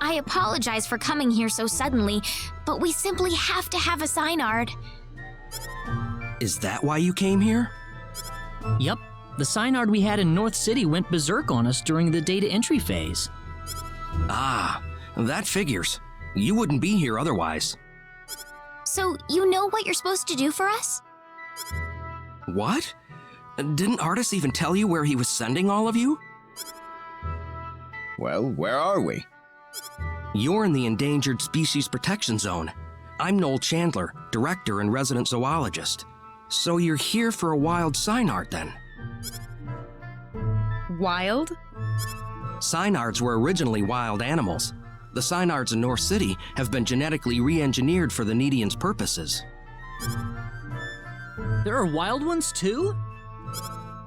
I apologize for coming here so suddenly, but we simply have to have a Synard. Is that why you came here? Yep. The Synard we had in North City went berserk on us during the data entry phase. Ah, that figures. You wouldn't be here otherwise. So, you know what you're supposed to do for us? What? Didn't Artis even tell you where he was sending all of you? Well, where are we? You're in the Endangered Species Protection Zone. I'm Noel Chandler, director and resident zoologist. So you're here for a wild Synard, then? Wild? Synards were originally wild animals. The Synards in North City have been genetically re-engineered for the Needians' purposes. There are wild ones, too?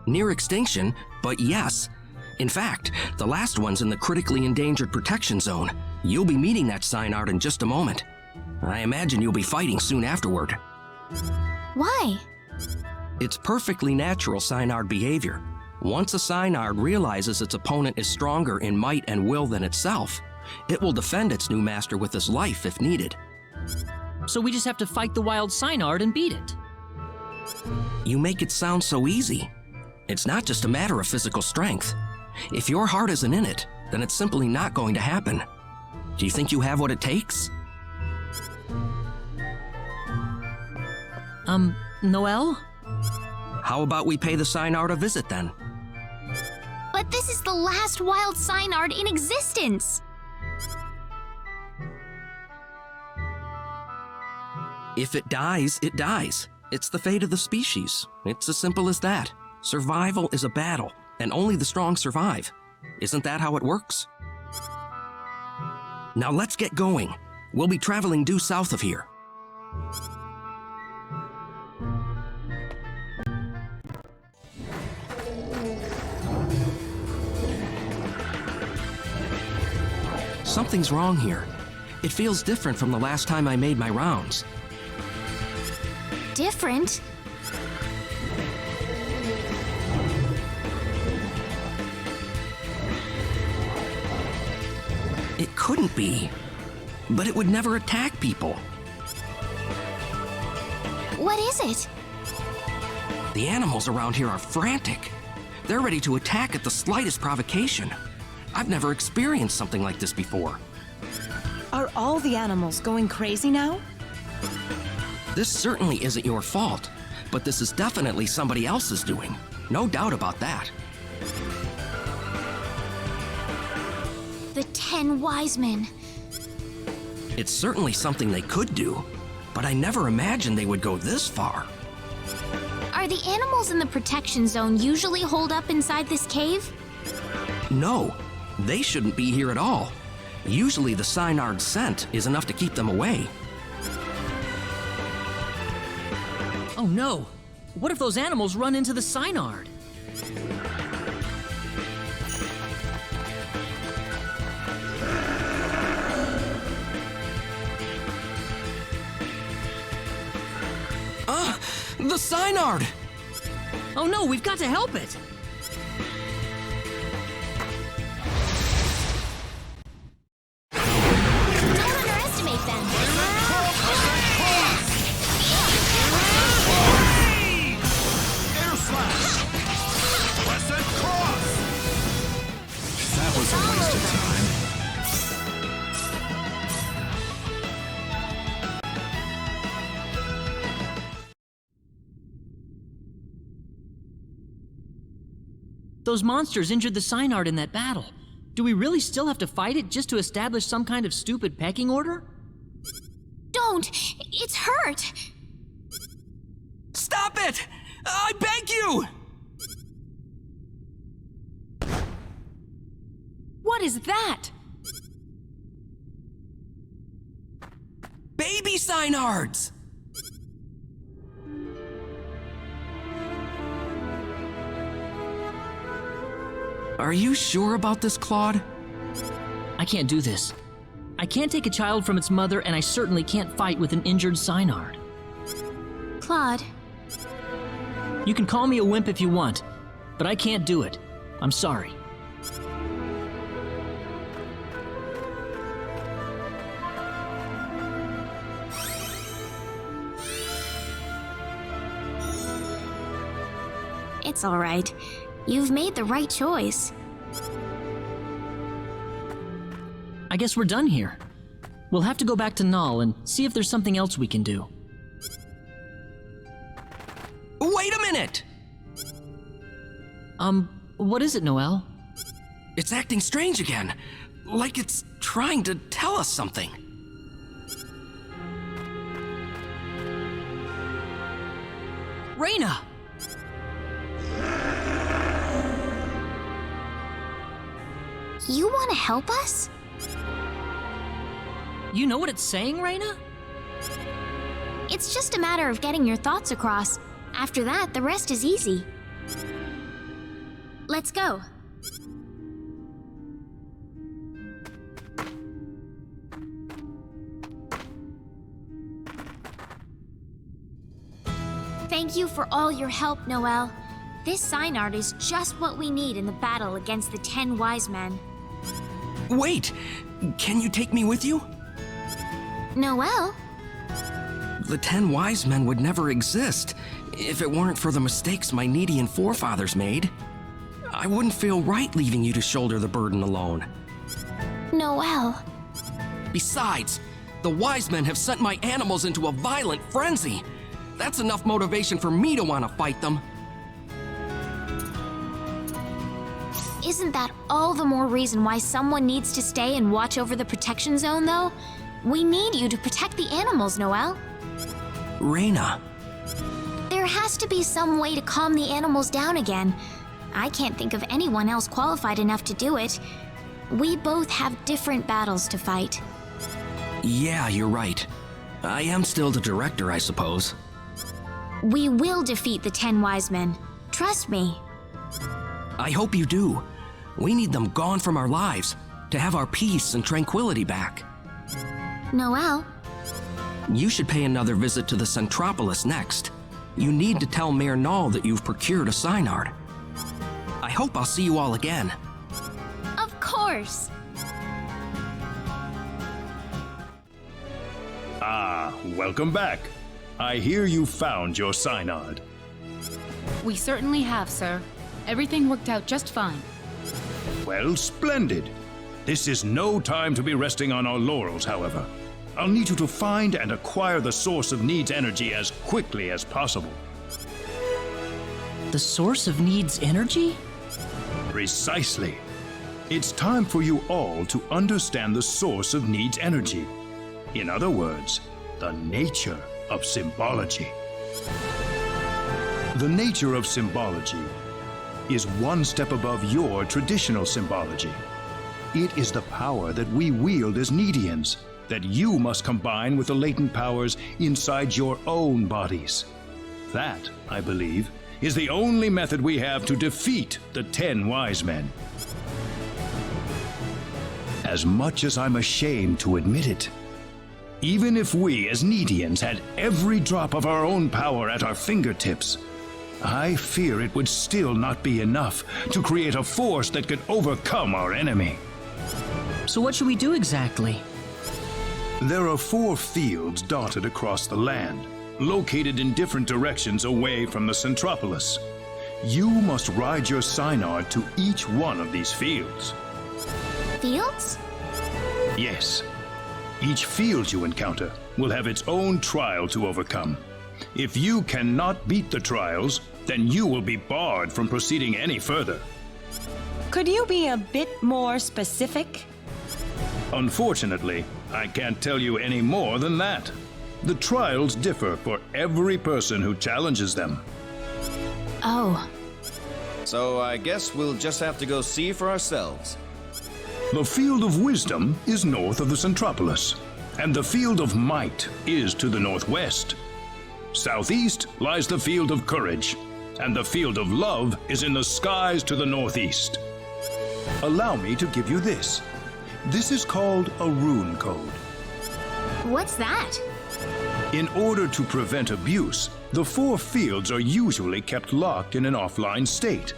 Near extinction, but yes. In fact, the last one's in the Critically Endangered Protection Zone. You'll be meeting that Synard in just a moment. I imagine you'll be fighting soon afterward. Why? It's perfectly natural Synard behavior. Once a Synard realizes its opponent is stronger in might and will than itself, it will defend its new master with its life if needed. So we just have to fight the wild Synard and beat it? You make it sound so easy. It's not just a matter of physical strength. If your heart isn't in it, then it's simply not going to happen. Do you think you have what it takes? Noel? How about we pay the Synard a visit then? But this is the last wild Synard in existence! If it dies, it dies. It's the fate of the species. It's as simple as that. Survival is a battle, and only the strong survive. Isn't that how it works? Now let's get going. We'll be traveling due south of here. Something's wrong here. It feels different from the last time I made my rounds. Different? It couldn't be. But it would never attack people. What is it? The animals around here are frantic. They're ready to attack at the slightest provocation. I've never experienced something like this before. Are all the animals going crazy now? This certainly isn't your fault, but this is definitely somebody else's doing. No doubt about that. The 10 wise men. It's certainly something they could do, but I never imagined they would go this far. Are the animals in the protection zone usually holed up inside this cave? No, they shouldn't be here at all. Usually the Synard's scent is enough to keep them away. Oh no! What if those animals run into the Synard? The Synard! Oh no, we've got to help it! Don't underestimate them! Air slash! Western cross! That was a waste of time. Those monsters injured the Synard in that battle. Do we really still have to fight it just to establish some kind of stupid pecking order? Don't! It's hurt! Stop it! I beg you! What is that? Baby Synards! Are you sure about this, Claude? I can't do this. I can't take a child from its mother, and I certainly can't fight with an injured Synard. Claude. You can call me a wimp if you want, but I can't do it. I'm sorry. It's all right. You've made the right choice. I guess we're done here. We'll have to go back to Null and see if there's something else we can do. Wait a minute! What is it, Noel? It's acting strange again. Like it's trying to tell us something. Reina! You want to help us? You know what it's saying, Reina? It's just a matter of getting your thoughts across. After that, the rest is easy. Let's go. Thank you for all your help, Noel. This sign art is just what we need in the battle against the 10 wise men. Wait! Can you take me with you? Noel? The 10 wise men would never exist if it weren't for the mistakes my Needian forefathers made. I wouldn't feel right leaving you to shoulder the burden alone. Noel. Besides, the wise men have sent my animals into a violent frenzy. That's enough motivation for me to want to fight them. Isn't that all the more reason why someone needs to stay and watch over the protection zone, though? We need you to protect the animals, Noel. Reina. There has to be some way to calm the animals down again. I can't think of anyone else qualified enough to do it. We both have different battles to fight. Yeah, you're right. I am still the director, I suppose. We will defeat the 10 wise men. Trust me. I hope you do. We need them gone from our lives to have our peace and tranquility back. Noel? You should pay another visit to the Centropolis next. You need to tell Mayor Null that you've procured a sign art. I hope I'll see you all again. Of course. Ah, welcome back. I hear you found your sign art. We certainly have, sir. Everything worked out just fine. Well, splendid. This is no time to be resting on our laurels, however. I'll need you to find and acquire the source of Need's energy as quickly as possible. The source of Need's energy? Precisely. It's time for you all to understand the source of Need's energy. In other words, the nature of symbology. The nature of symbology is one step above your traditional symbology. It is the power that we wield as Needians, that you must combine with the latent powers inside your own bodies. That, I believe, is the only method we have to defeat the 10 wise men. As much as I'm ashamed to admit it, even if we as Needians had every drop of our own power at our fingertips, I fear it would still not be enough to create a force that could overcome our enemy. So what should we do exactly? There are 4 fields dotted across the land, located in different directions away from the Centropolis. You must ride your sign art to each one of these fields. Fields? Yes. Each field you encounter will have its own trial to overcome. If you cannot beat the trials, then you will be barred from proceeding any further. Could you be a bit more specific? Unfortunately, I can't tell you any more than that. The trials differ for every person who challenges them. Oh. So I guess we'll just have to go see for ourselves. The Field of Wisdom is north of the Centropolis, and the Field of Might is to the northwest. Southeast lies the Field of Courage, and the Field of Love is in the skies to the northeast. Allow me to give you this. This is called a rune code. What's that? In order to prevent abuse, the 4 fields are usually kept locked in an offline state.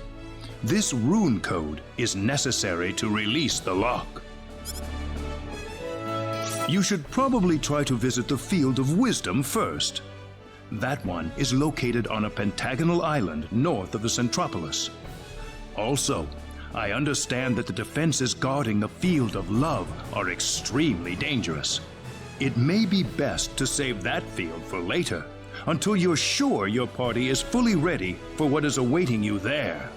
This rune code is necessary to release the lock. You should probably try to visit the Field of Wisdom first. That one is located on a pentagonal island north of the Centropolis. Also, I understand that the defenses guarding the Field of Love are extremely dangerous. It may be best to save that field for later, until you're sure your party is fully ready for what is awaiting you there.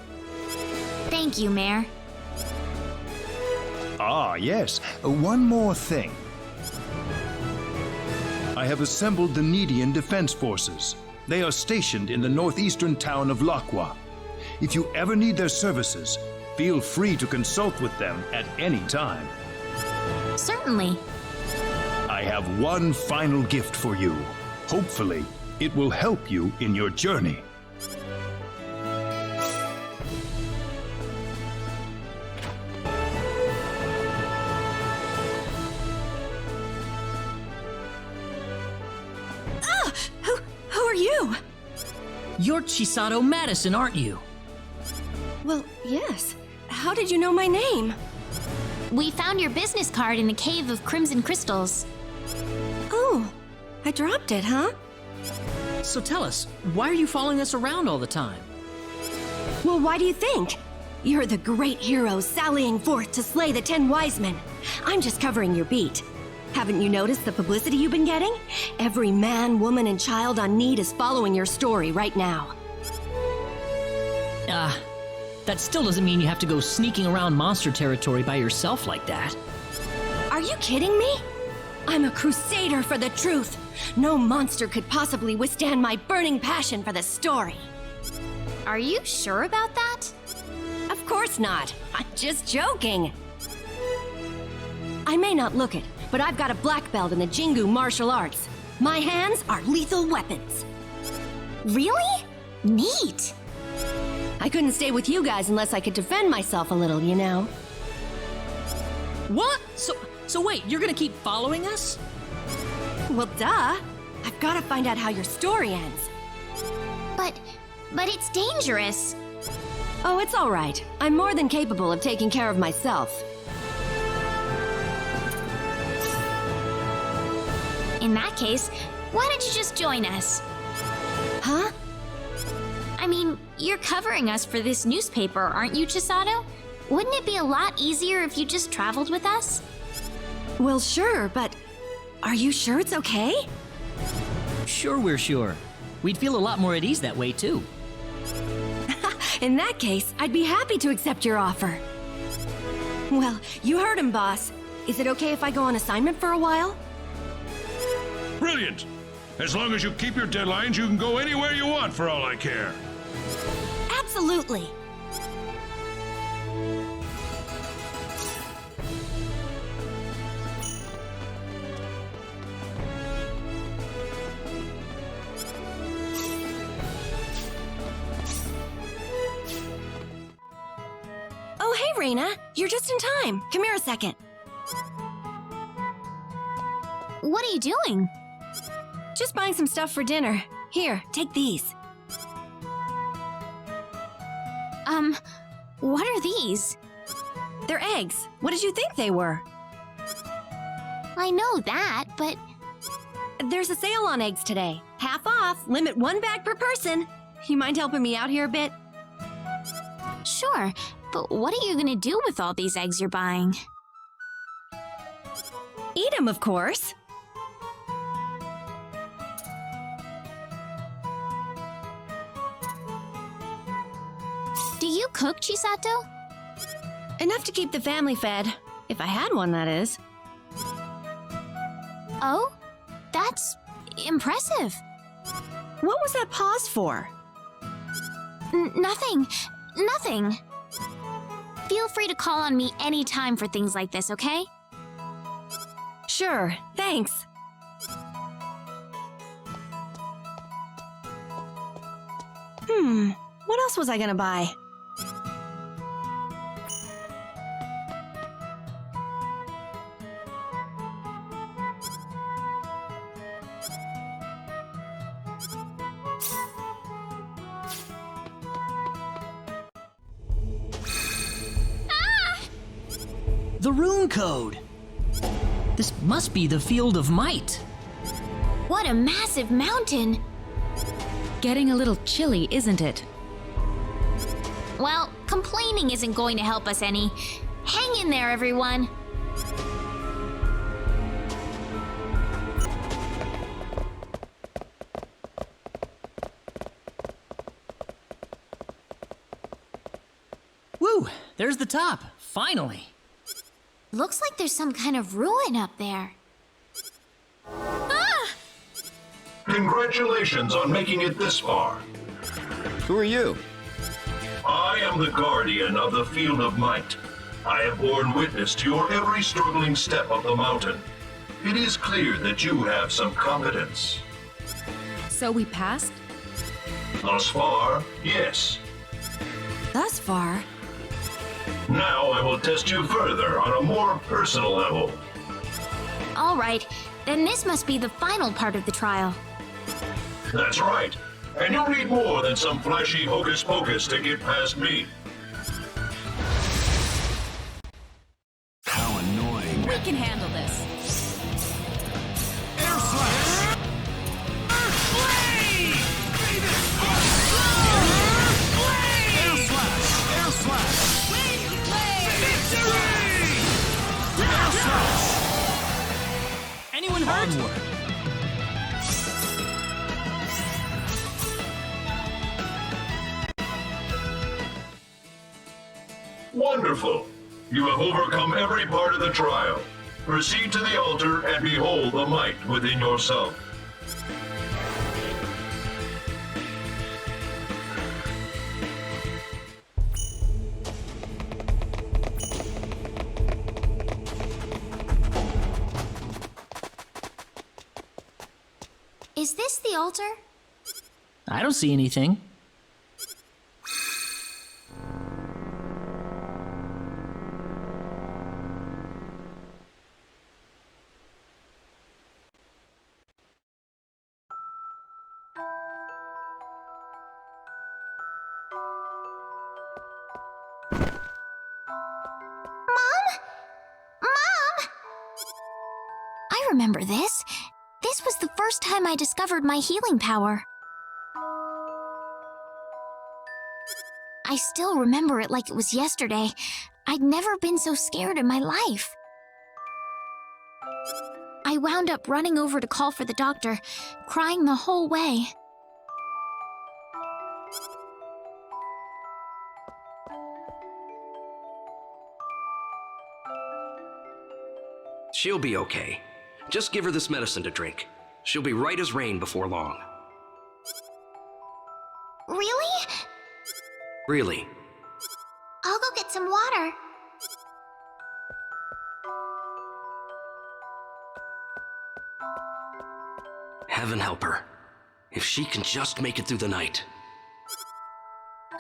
Thank you, Mayor. Ah, yes. One more thing. I have assembled the Nedian Defense Forces. They are stationed in the northeastern town of Lakwa. If you ever need their services, feel free to consult with them at any time. Certainly. I have one final gift for you. Hopefully, it will help you in your journey. Who are you? You're Chisato Madison, aren't you? Well, yes. How did you know my name? We found your business card in the Cave of Crimson Crystals. Oh, I dropped it, huh? So tell us, why are you following us around all the time? Well, why do you think? You're the great hero sallying forth to slay the 10 wise men. I'm just covering your beat. Haven't you noticed the publicity you've been getting? Every man, woman, and child on need is following your story right now. That still doesn't mean you have to go sneaking around monster territory by yourself like that. Are you kidding me? I'm a crusader for the truth. No monster could possibly withstand my burning passion for the story. Are you sure about that? Of course not. I'm just joking. I may not look it, but I've got a black belt in the Jingu martial arts. My hands are lethal weapons. Really? Neat. I couldn't stay with you guys unless I could defend myself a little, you know. What? So wait, you're gonna keep following us? Well, duh. I've got to find out how your story ends. But it's dangerous. Oh, it's all right. I'm more than capable of taking care of myself. In that case, why don't you just join us? Huh? I mean, you're covering us for this newspaper, aren't you, Chisato? Wouldn't it be a lot easier if you just traveled with us? Well, sure, but are you sure it's okay? Sure, we're sure. We'd feel a lot more at ease that way, too. In that case, I'd be happy to accept your offer. Well, you heard him, boss. Is it okay if I go on assignment for a while? Brilliant! As long as you keep your deadlines, you can go anywhere you want for all I care. Absolutely. Oh, hey, Reina. You're just in time. Come here a second. What are you doing? Just buying some stuff for dinner. Here, take these. What are these? They're eggs. What did you think they were? I know that, but... There's a sale on eggs today. Half off, limit 1 bag per person. You mind helping me out here a bit? Sure, but what are you gonna do with all these eggs you're buying? Eat them, of course. Do you cook, Chisato? Enough to keep the family fed. If I had one, that is. Oh? That's impressive. What was that pause for? Nothing. Nothing. Feel free to call on me anytime for things like this, okay? Sure, thanks. What else was I gonna buy? The rune code! This must be the Field of Might. What a massive mountain! Getting a little chilly, isn't it? Well, complaining isn't going to help us any. Hang in there, everyone. Woo! There's the top, finally. Looks like there's some kind of ruin up there. Ah! Congratulations on making it this far. Who are you? I am the guardian of the Field of Might. I have borne witness to your every struggling step up the mountain. It is clear that you have some competence. So we passed? Thus far, yes. Thus far? Now I will test you further on a more personal level. All right, then this must be the final part of the trial. That's right. And you'll need more than some flashy hocus-pocus to get past me. How annoying. We can handle this. Air slash! Earth blade! Air slash! Air slash! Victory! Air slash! Anyone hurt? Onward. Wonderful! You have overcome every part of the trial. Proceed to the altar and behold the might within yourself. Is this the altar? I don't see anything. I remember this. This was the first time I discovered my healing power. I still remember it like it was yesterday. I'd never been so scared in my life. I wound up running over to call for the doctor, crying the whole way. She'll be okay. Just give her this medicine to drink. She'll be right as rain before long. Really? Really. I'll go get some water. Heaven help her. If she can just make it through the night.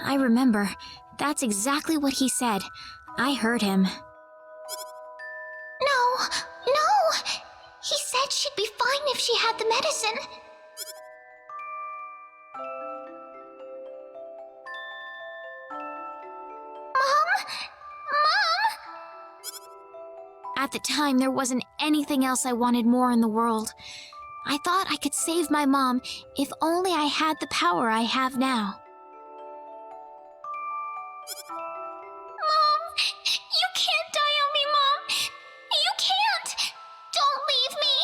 I remember. That's exactly what he said. I heard him. No! No! He said she'd be fine if she had the medicine. Mom? At the time, there wasn't anything else I wanted more in the world. I thought I could save my mom if only I had the power I have now. Mom! You can't die on me, Mom! You can't! Don't leave me!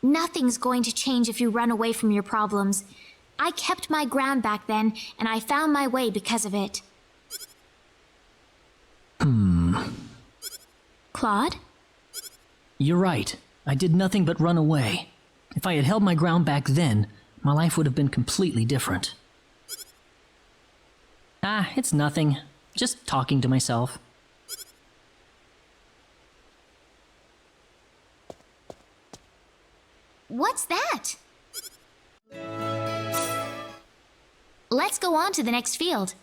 Nothing's going to change if you run away from your problems. I kept my ground back then, and I found my way because of it. Claude? You're right. I did nothing but run away. If I had held my ground back then, my life would have been completely different. Ah, it's nothing. Just talking to myself. What's that? Let's go on to the next field.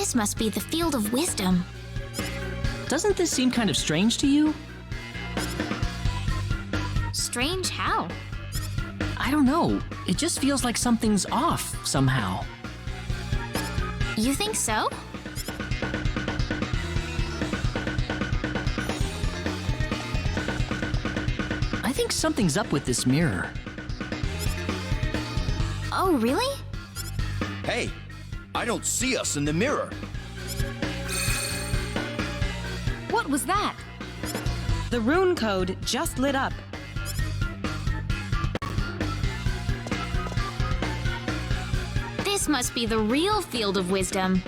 This must be the field of wisdom. Doesn't this seem kind of strange to you? Strange how? I don't know. It just feels like something's off somehow. You think so? I think something's up with this mirror. Oh, really? Hey, I don't see us in the mirror. What was that? The rune code just lit up. This must be the real field of wisdom.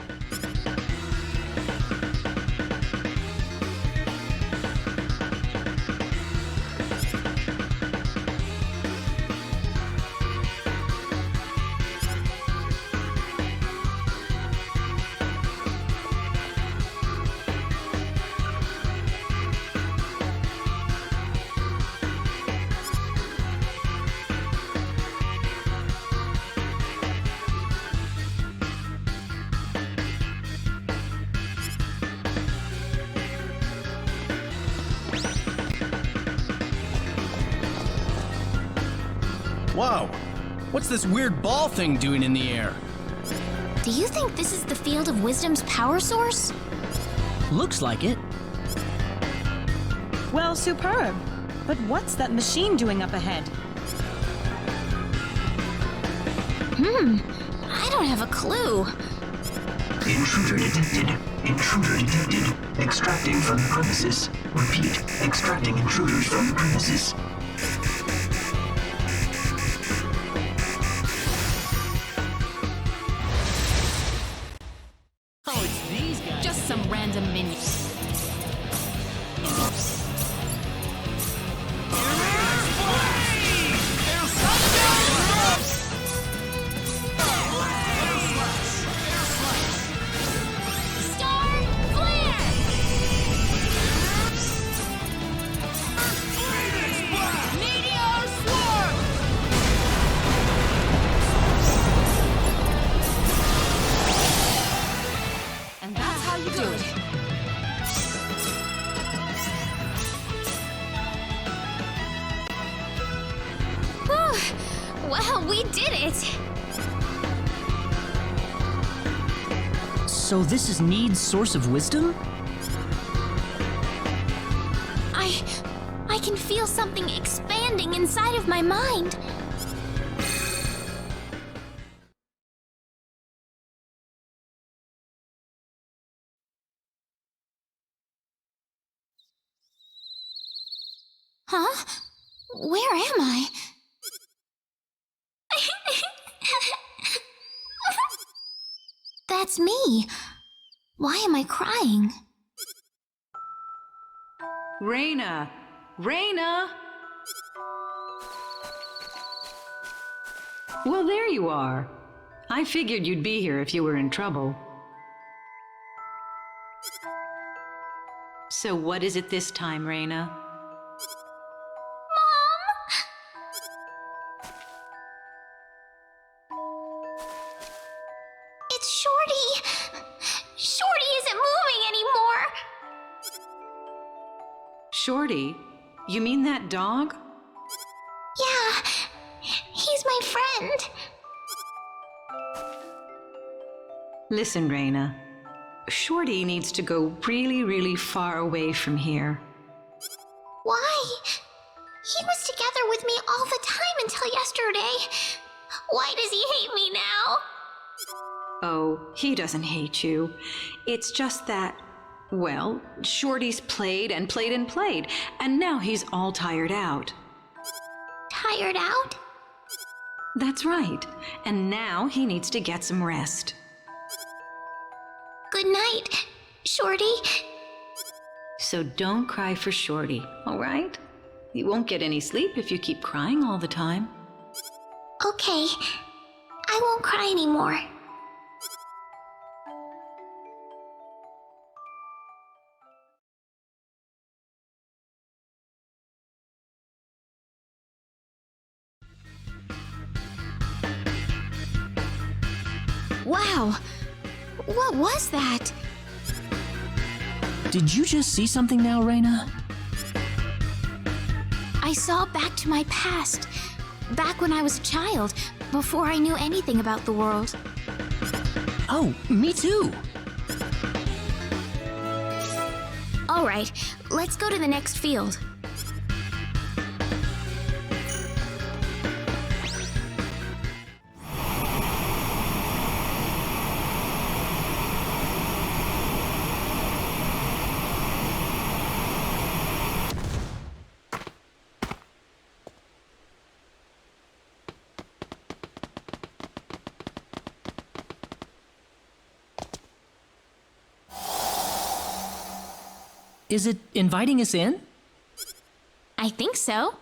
Whoa! What's this weird ball thing doing in the air? Do you think this is the field of wisdom's power source? Looks like it. Well, superb. But what's that machine doing up ahead? I don't have a clue. Intruder detected. Intruder detected. Extracting from the premises. Repeat. Extracting intruders from the premises. Oh, it's these guys. Just some random minions. And that's how you do it. Whew. Wow, we did it! So this is Need's source of wisdom? I can feel something expanding inside of my mind. Huh? Where am I? That's me. Why am I crying? Raina! Raina! Well, there you are. I figured you'd be here if you were in trouble. So what is it this time, Raina? It's Shorty! Shorty isn't moving anymore! Shorty? You mean that dog? Yeah, he's my friend. Listen, Raina. Shorty needs to go really, really far away from here. Why? He was together with me all the time until yesterday. Why does he hate me now? Oh, he doesn't hate you. It's just that, well, Shorty's played and played and played, and now he's all tired out. Tired out? That's right. And now he needs to get some rest. Good night, Shorty. So don't cry for Shorty, all right? You won't get any sleep if you keep crying all the time. Okay, I won't cry anymore. Wow! What was that? Did you just see something now, Reina? I saw back to my past. Back when I was a child, before I knew anything about the world. Oh, me too. Alright, let's go to the next field. Is it inviting us in? I think so.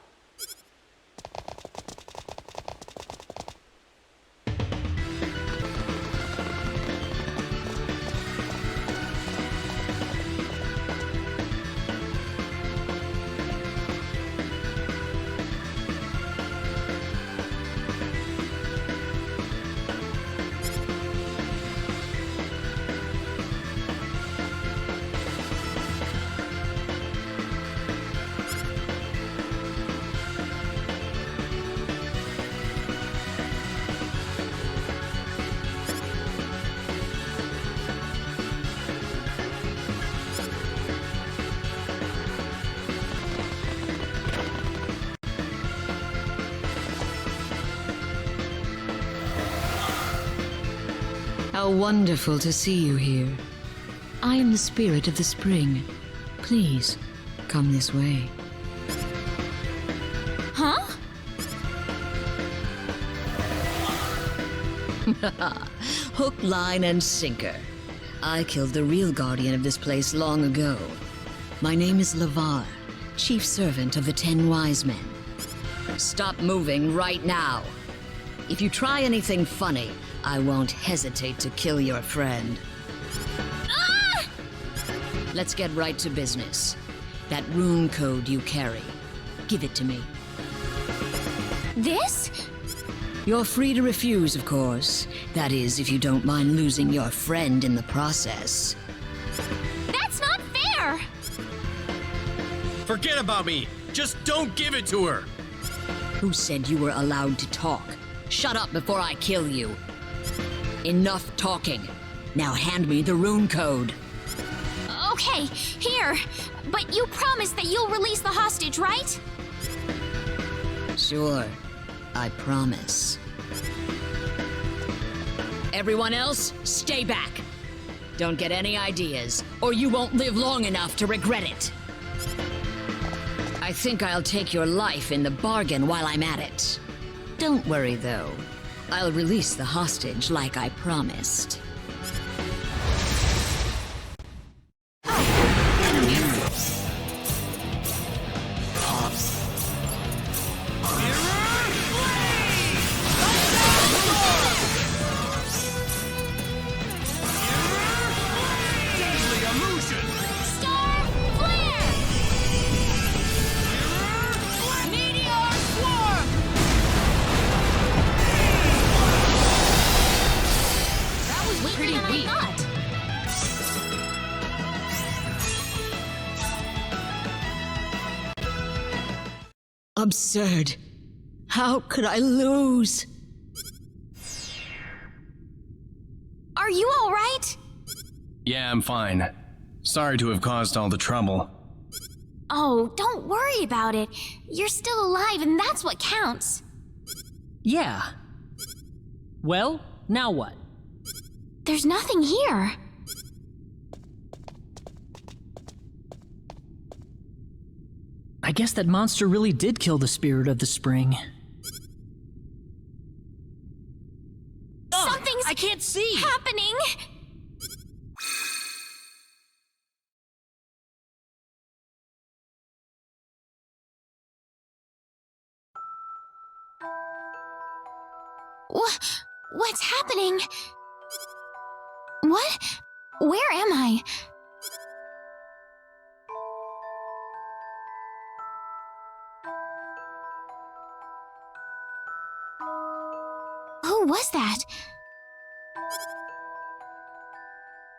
How wonderful to see you here. I am the spirit of the spring. Please, come this way. Huh? Hook, line, and sinker. I killed the real guardian of this place long ago. My name is Lavar, chief servant of the 10 Wise Men. Stop moving right now. If you try anything funny, I won't hesitate to kill your friend. Ah! Let's get right to business. That rune code you carry. Give it to me. This? You're free to refuse, of course. That is, if you don't mind losing your friend in the process. That's not fair! Forget about me! Just don't give it to her! Who said you were allowed to talk? Shut up before I kill you. Enough talking. Now hand me the rune code. Okay, here. But you promise that you'll release the hostage, right? Sure, I promise. Everyone else, stay back. Don't get any ideas, or you won't live long enough to regret it. I think I'll take your life in the bargain while I'm at it. Don't worry, though. I'll release the hostage like I promised. Absurd. How could I lose? Are you all right? Yeah, I'm fine. Sorry to have caused all the trouble. Oh, don't worry about it. You're still alive, and that's what counts. Yeah. Well, now what? There's nothing here. I guess that monster really did kill the spirit of the spring. Something's I can't see! happening! What's happening? What? Where am I? Who was that?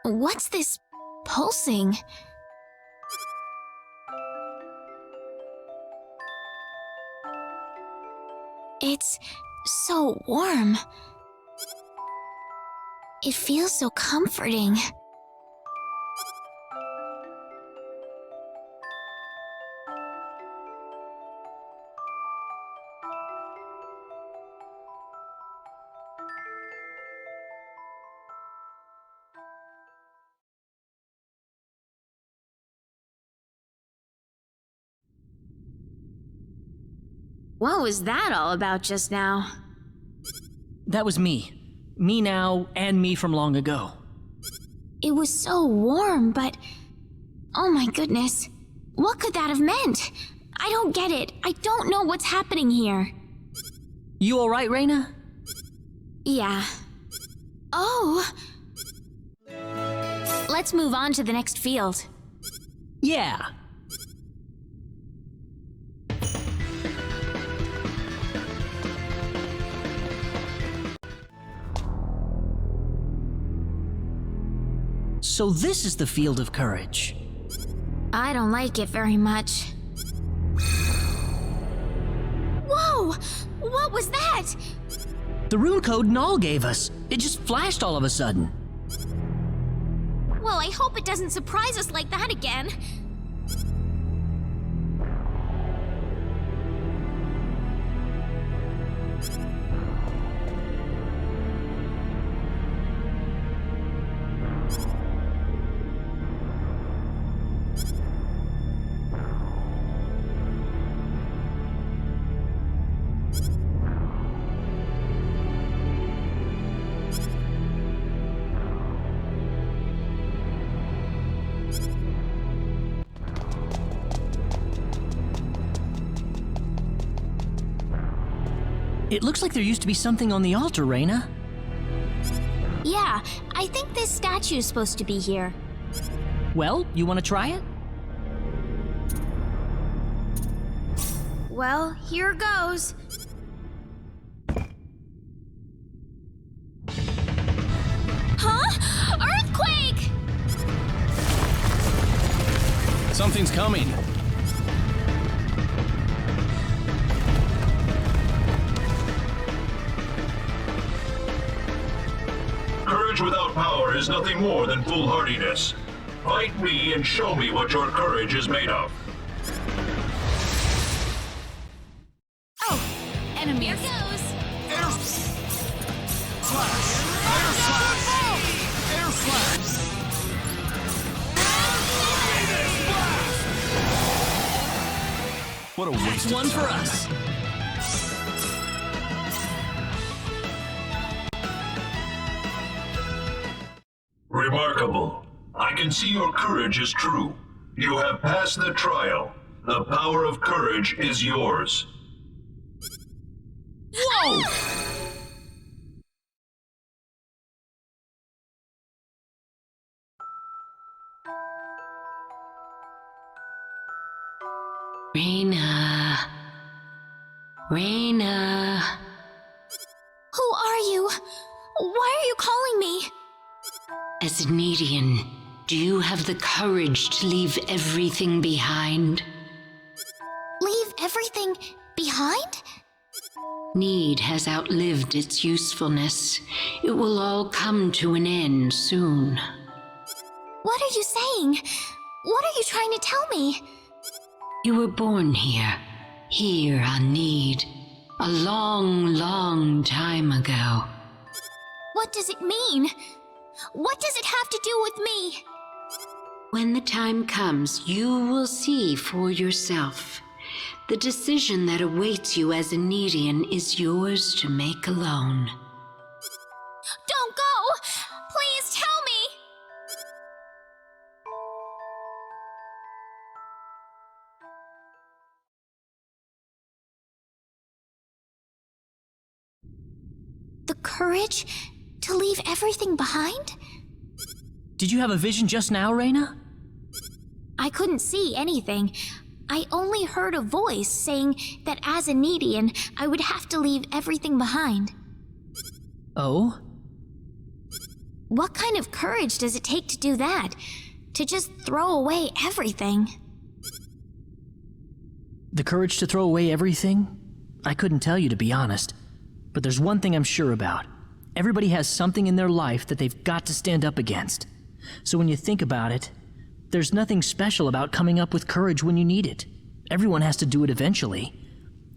What's this pulsing? It's so warm. It feels so comforting. What was that all about just now? That was me. Me now and me from long ago. It was so warm, but... Oh my goodness. What could that have meant? I don't get it. I don't know what's happening here. You alright, Reina? Yeah. Oh! Let's move on to the next field. Yeah. So this is the field of courage. I don't like it very much. Whoa! What was that? The rune code Null gave us. It just flashed all of a sudden. Well, I hope it doesn't surprise us like that again. It looks like there used to be something on the altar, Reina. Yeah, I think this statue's supposed to be here. Well, you want to try it? Well, here goes. Huh? Earthquake! Something's coming. Courage without power is nothing more than foolhardiness. Fight me and show me what your courage is made of. Oh, enemy. Here goes. Air slash! Air slash! Air slash! What a waste of One for time. us. Remarkable. I can see your courage is true. You have passed the trial. The power of courage is yours. Whoa! Reina. Reina. Who are you? Why are you calling me? As an Edian, do you have the courage to leave everything behind? Leave everything behind? Need has outlived its usefulness. It will all come to an end soon. What are you saying? What are you trying to tell me? You were born here on Need, a long, long time ago. What does it mean? What does it have to do with me? When the time comes, you will see for yourself. The decision that awaits you as a Needian is yours to make alone. Don't go! Please tell me! The courage to leave everything behind? Did you have a vision just now, Reina? I couldn't see anything. I only heard a voice saying that as a Needian, I would have to leave everything behind. Oh? What kind of courage does it take to do that? To just throw away everything? The courage to throw away everything? I couldn't tell you, to be honest. But there's one thing I'm sure about. Everybody has something in their life that they've got to stand up against. So when you think about it, there's nothing special about coming up with courage when you need it. Everyone has to do it eventually.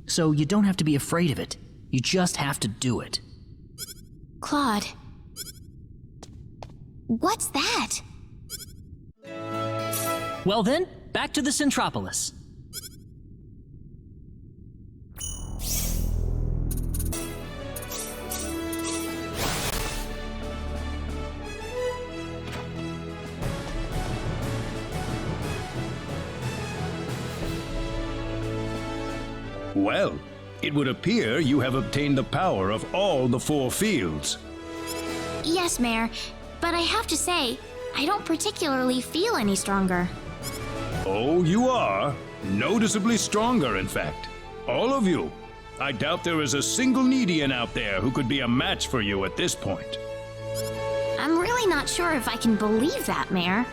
So you don't have to be afraid of it. You just have to do it. Claude. What's that? Well then, back to the Centropolis. Well, it would appear you have obtained the power of all the 4 fields. Yes, Mayor, but I have to say, I don't particularly feel any stronger. Oh, you are. Noticeably stronger, in fact. All of you. I doubt there is a single Needian out there who could be a match for you at this point. I'm really not sure if I can believe that, Mayor.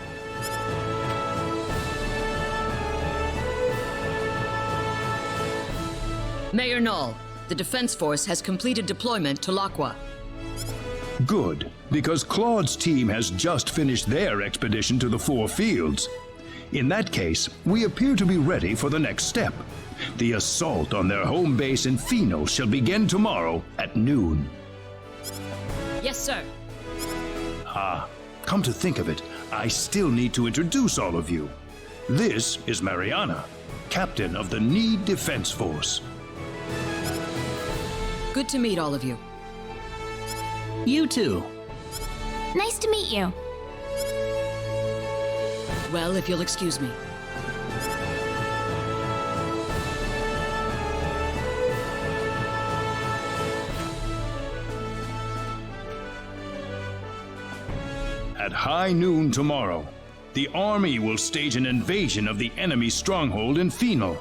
Mayor Null, the Defense Force has completed deployment to Laqua. Good, because Claude's team has just finished their expedition to the 4 fields. In that case, we appear to be ready for the next step. The assault on their home base in Pheno shall begin tomorrow at noon. Yes, sir. Come to think of it, I still need to introduce all of you. This is Mariana, captain of the Need Defense Force. Good to meet all of you. You too. Nice to meet you. Well, if you'll excuse me. At high noon tomorrow, the army will stage an invasion of the enemy stronghold in Pheno.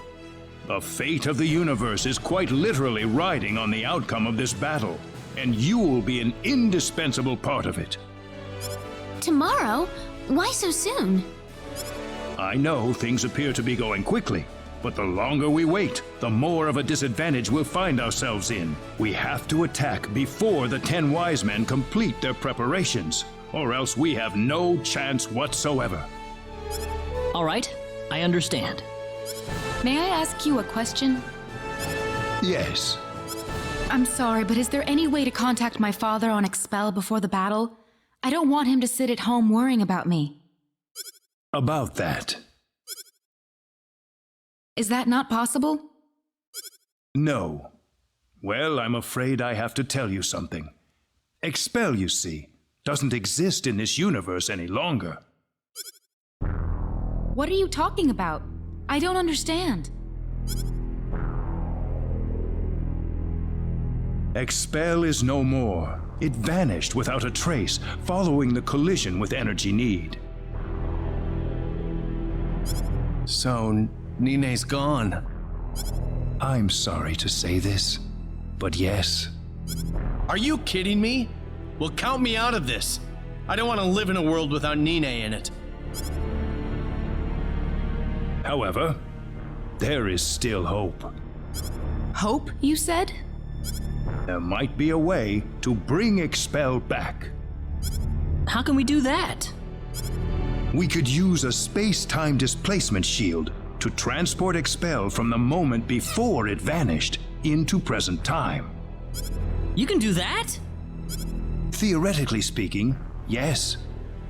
The fate of the universe is quite literally riding on the outcome of this battle, and you will be an indispensable part of it. Tomorrow? Why so soon? I know things appear to be going quickly, but the longer we wait, the more of a disadvantage we'll find ourselves in. We have to attack before the 10 wise men complete their preparations, or else we have no chance whatsoever. All right, I understand. May I ask you a question? Yes. I'm sorry, but is there any way to contact my father on Expel before the battle? I don't want him to sit at home worrying about me. About that. Is that not possible? No. Well, I'm afraid I have to tell you something. Expel, you see, doesn't exist in this universe any longer. What are you talking about? I don't understand. Expel is no more. It vanished without a trace, following the collision with Energy Need. So, Nine's gone. I'm sorry to say this, but yes. Are you kidding me? Well, count me out of this. I don't want to live in a world without Nine in it. However, there is still hope. Hope, you said? There might be a way to bring Expel back. How can we do that? We could use a space-time displacement shield to transport Expel from the moment before it vanished into present time. You can do that? Theoretically speaking, yes.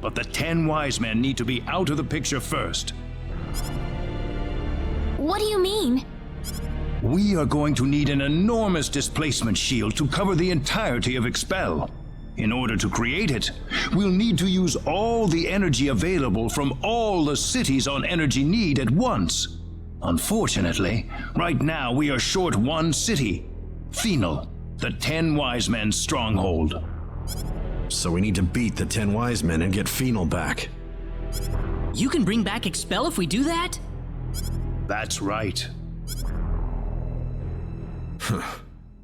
But the 10 wise men need to be out of the picture first. What do you mean? We are going to need an enormous displacement shield to cover the entirety of Expel. In order to create it, we'll need to use all the energy available from all the cities on Energy Need at once. Unfortunately, right now we are short one city, Pheno, the 10 wise men's stronghold. So we need to beat the 10 wise men and get Pheno back. You can bring back Expel if we do that? That's right.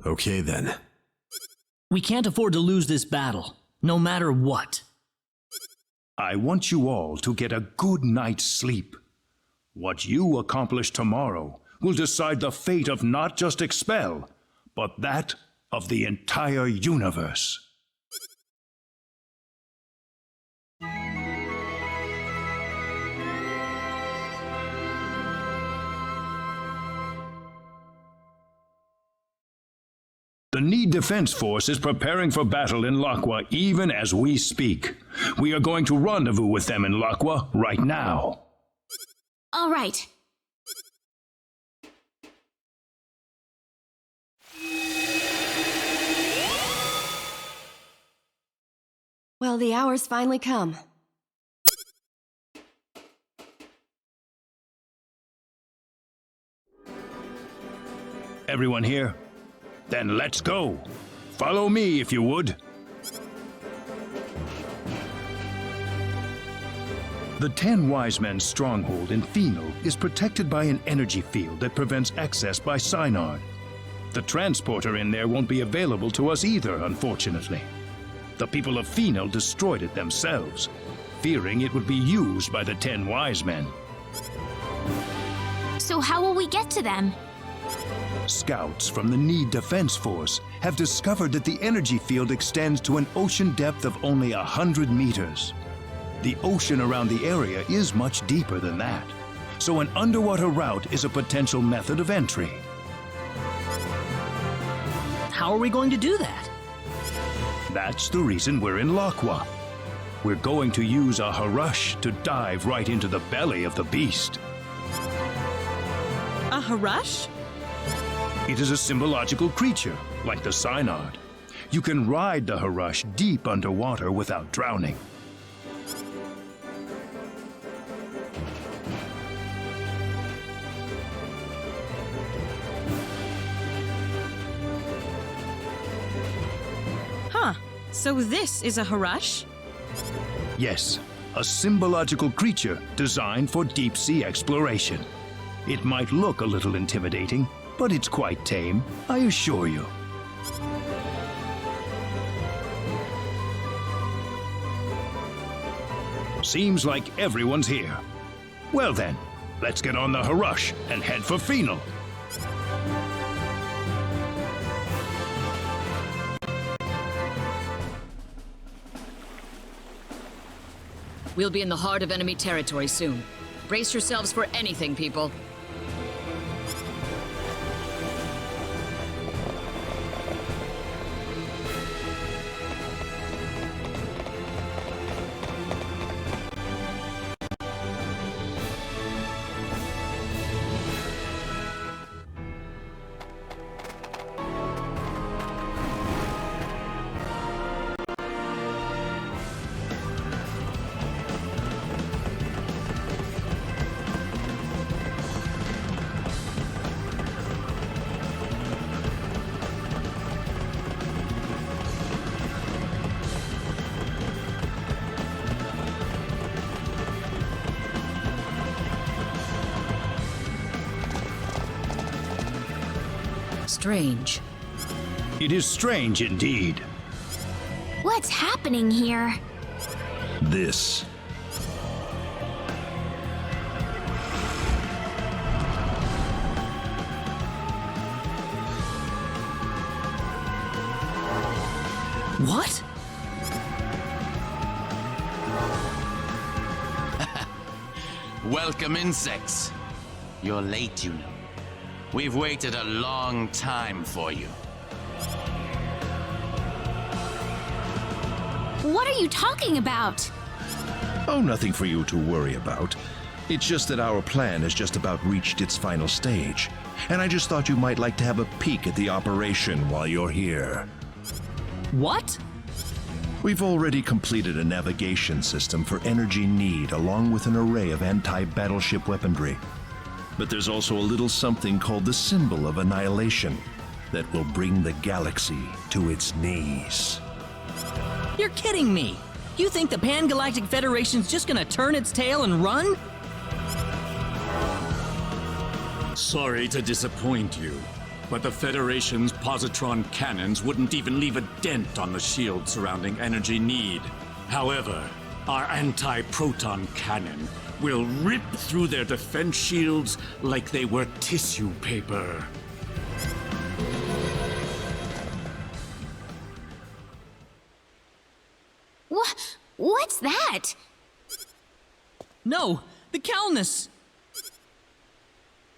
Okay then. We can't afford to lose this battle, no matter what. I want you all to get a good night's sleep. What you accomplish tomorrow will decide the fate of not just Expel, but that of the entire universe. The Need Defense Force is preparing for battle in Lakwa even as we speak. We are going to rendezvous with them in Lakwa right now. All right. Well, the hour's finally come. Everyone here? Then let's go. Follow me if you would. The 10 Wise Men's stronghold in Phenol is protected by an energy field that prevents access by Synard. The transporter in there won't be available to us either, unfortunately. The people of Phenol destroyed it themselves, fearing it would be used by the 10 Wise Men. So how will we get to them? Scouts from the Need Defense Force have discovered that the energy field extends to an ocean depth of only 100 meters. The ocean around the area is much deeper than that, so an underwater route is a potential method of entry. How are we going to do that? That's the reason we're in Lakwa. We're going to use a Harush to dive right into the belly of the beast. A Harush? It is a symbological creature, like the Synard. You can ride the Harush deep underwater without drowning. Huh. So this is a Harush? Yes, a symbological creature designed for deep-sea exploration. It might look a little intimidating, but it's quite tame, I assure you. Seems like everyone's here. Well then, let's get on the Harush and head for Phenol. We'll be in the heart of enemy territory soon. Brace yourselves for anything, people. Strange. It is strange indeed. What's happening here? This. What? Welcome, insects. You're late, you know. We've waited a long time for you. What are you talking about? Oh, nothing for you to worry about. It's just that our plan has just about reached its final stage, and I just thought you might like to have a peek at the operation while you're here. What? We've already completed a navigation system for energy need along with an array of anti-battleship weaponry. But there's also a little something called the Symbol of Annihilation that will bring the galaxy to its knees. You're kidding me! You think the Pan-Galactic Federation's just gonna turn its tail and run? Sorry to disappoint you, but the Federation's positron cannons wouldn't even leave a dent on the shield surrounding energy need. However, Our anti-proton cannon will rip through their defense shields like they were tissue paper. What's that? No, the Calnus!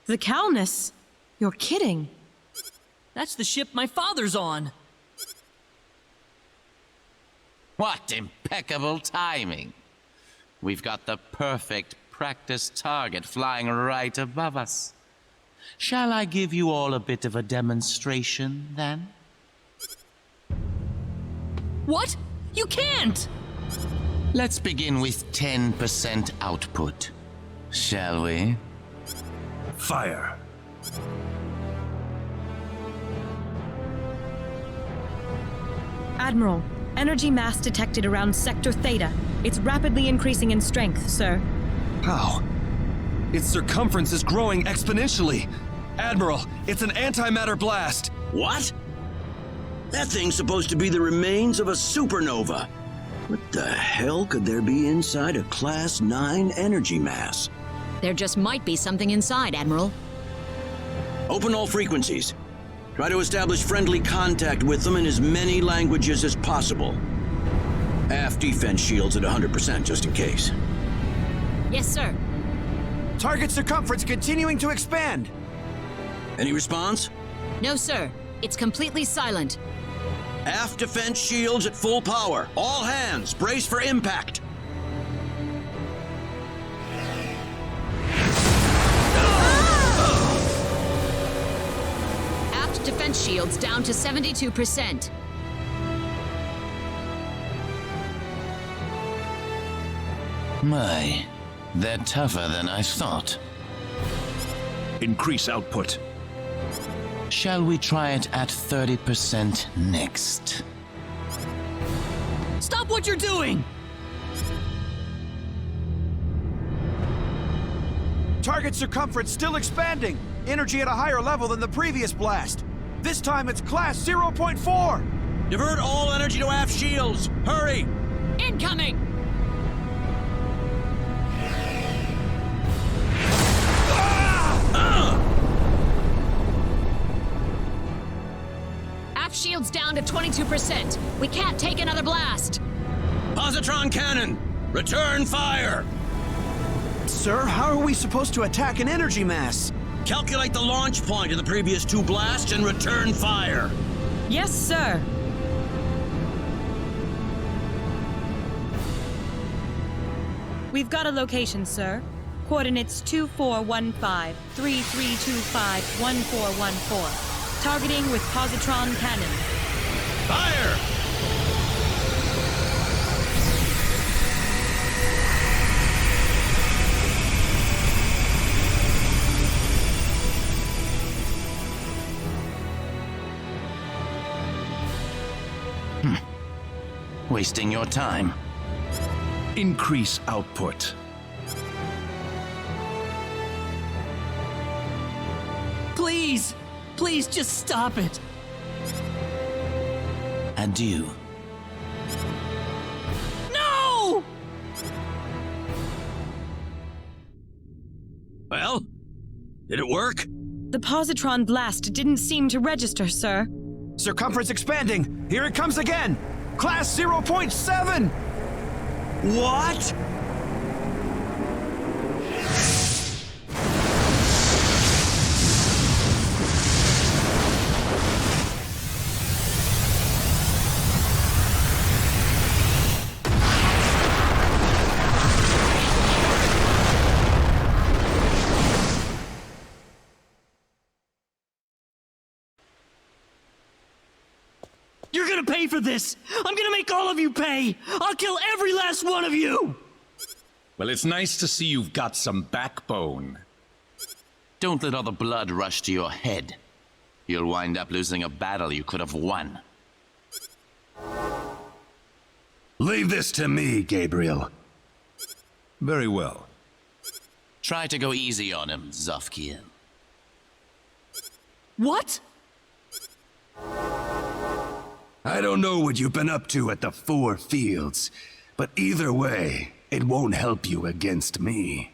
The Calnus? You're kidding. That's the ship my father's on. What impeccable timing. We've got the perfect practice target flying right above us. Shall I give you all a bit of a demonstration, then? What? You can't! Let's begin with 10% output, shall we? Fire. Admiral, energy mass detected around Sector Theta. It's rapidly increasing in strength, sir. How? Its circumference is growing exponentially. Admiral, it's an antimatter blast. What? That thing's supposed to be the remains of a supernova. What the hell could there be inside a Class 9 energy mass? There just might be something inside, Admiral. Open all frequencies. Try to establish friendly contact with them in as many languages as possible. Aft defense shields at 100% just in case. Yes, sir. Target circumference continuing to expand. Any response? No, sir. It's completely silent. Aft defense shields at full power. All hands, brace for impact. Aft defense shields down to 72%. My, they're tougher than I thought. Increase output. Shall we try it at 30% next? Stop what you're doing! Target circumference still expanding. Energy at a higher level than the previous blast. This time it's class 0.4. Divert all energy to aft shields. Hurry! Incoming! Aft shields down to 22%. We can't take another blast. Positron cannon, return fire! Sir, how are we supposed to attack an energy mass? Calculate the launch point of the previous two blasts and return fire. Yes, sir. We've got a location, sir. Coordinates 2415 3325 1414. Targeting with positron cannon. Fire! Wasting your time. Increase output. Please! Please just stop it! Adieu. No! Well, did it work? The positron blast didn't seem to register, sir. Circumference expanding. Here it comes again. Class 0.7. What? You're gonna pay for this! I'm gonna make all of you pay! I'll kill every last one of you! Well, it's nice to see you've got some backbone. Don't let all the blood rush to your head. You'll wind up losing a battle you could have won. Leave this to me, Gabriel. Very well. Try to go easy on him, Zofkiel. What? I don't know what you've been up to at the Four Fields, But either way, it won't help you against me.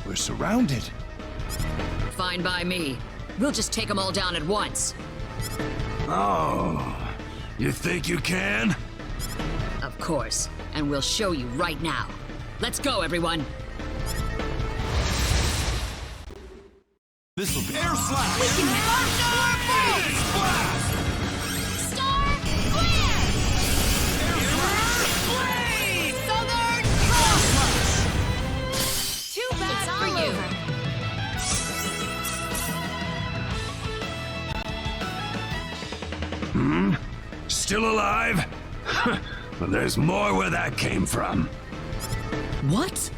We're surrounded. Fine by me. We'll just take them all down at once. Oh, you think you can? Of course, and we'll show you right now. Let's go, everyone. This'll be air slash. We can Star Flare! Southern Cross! Too bad for you. Still alive? Well, there's more where that came from. What? Oops.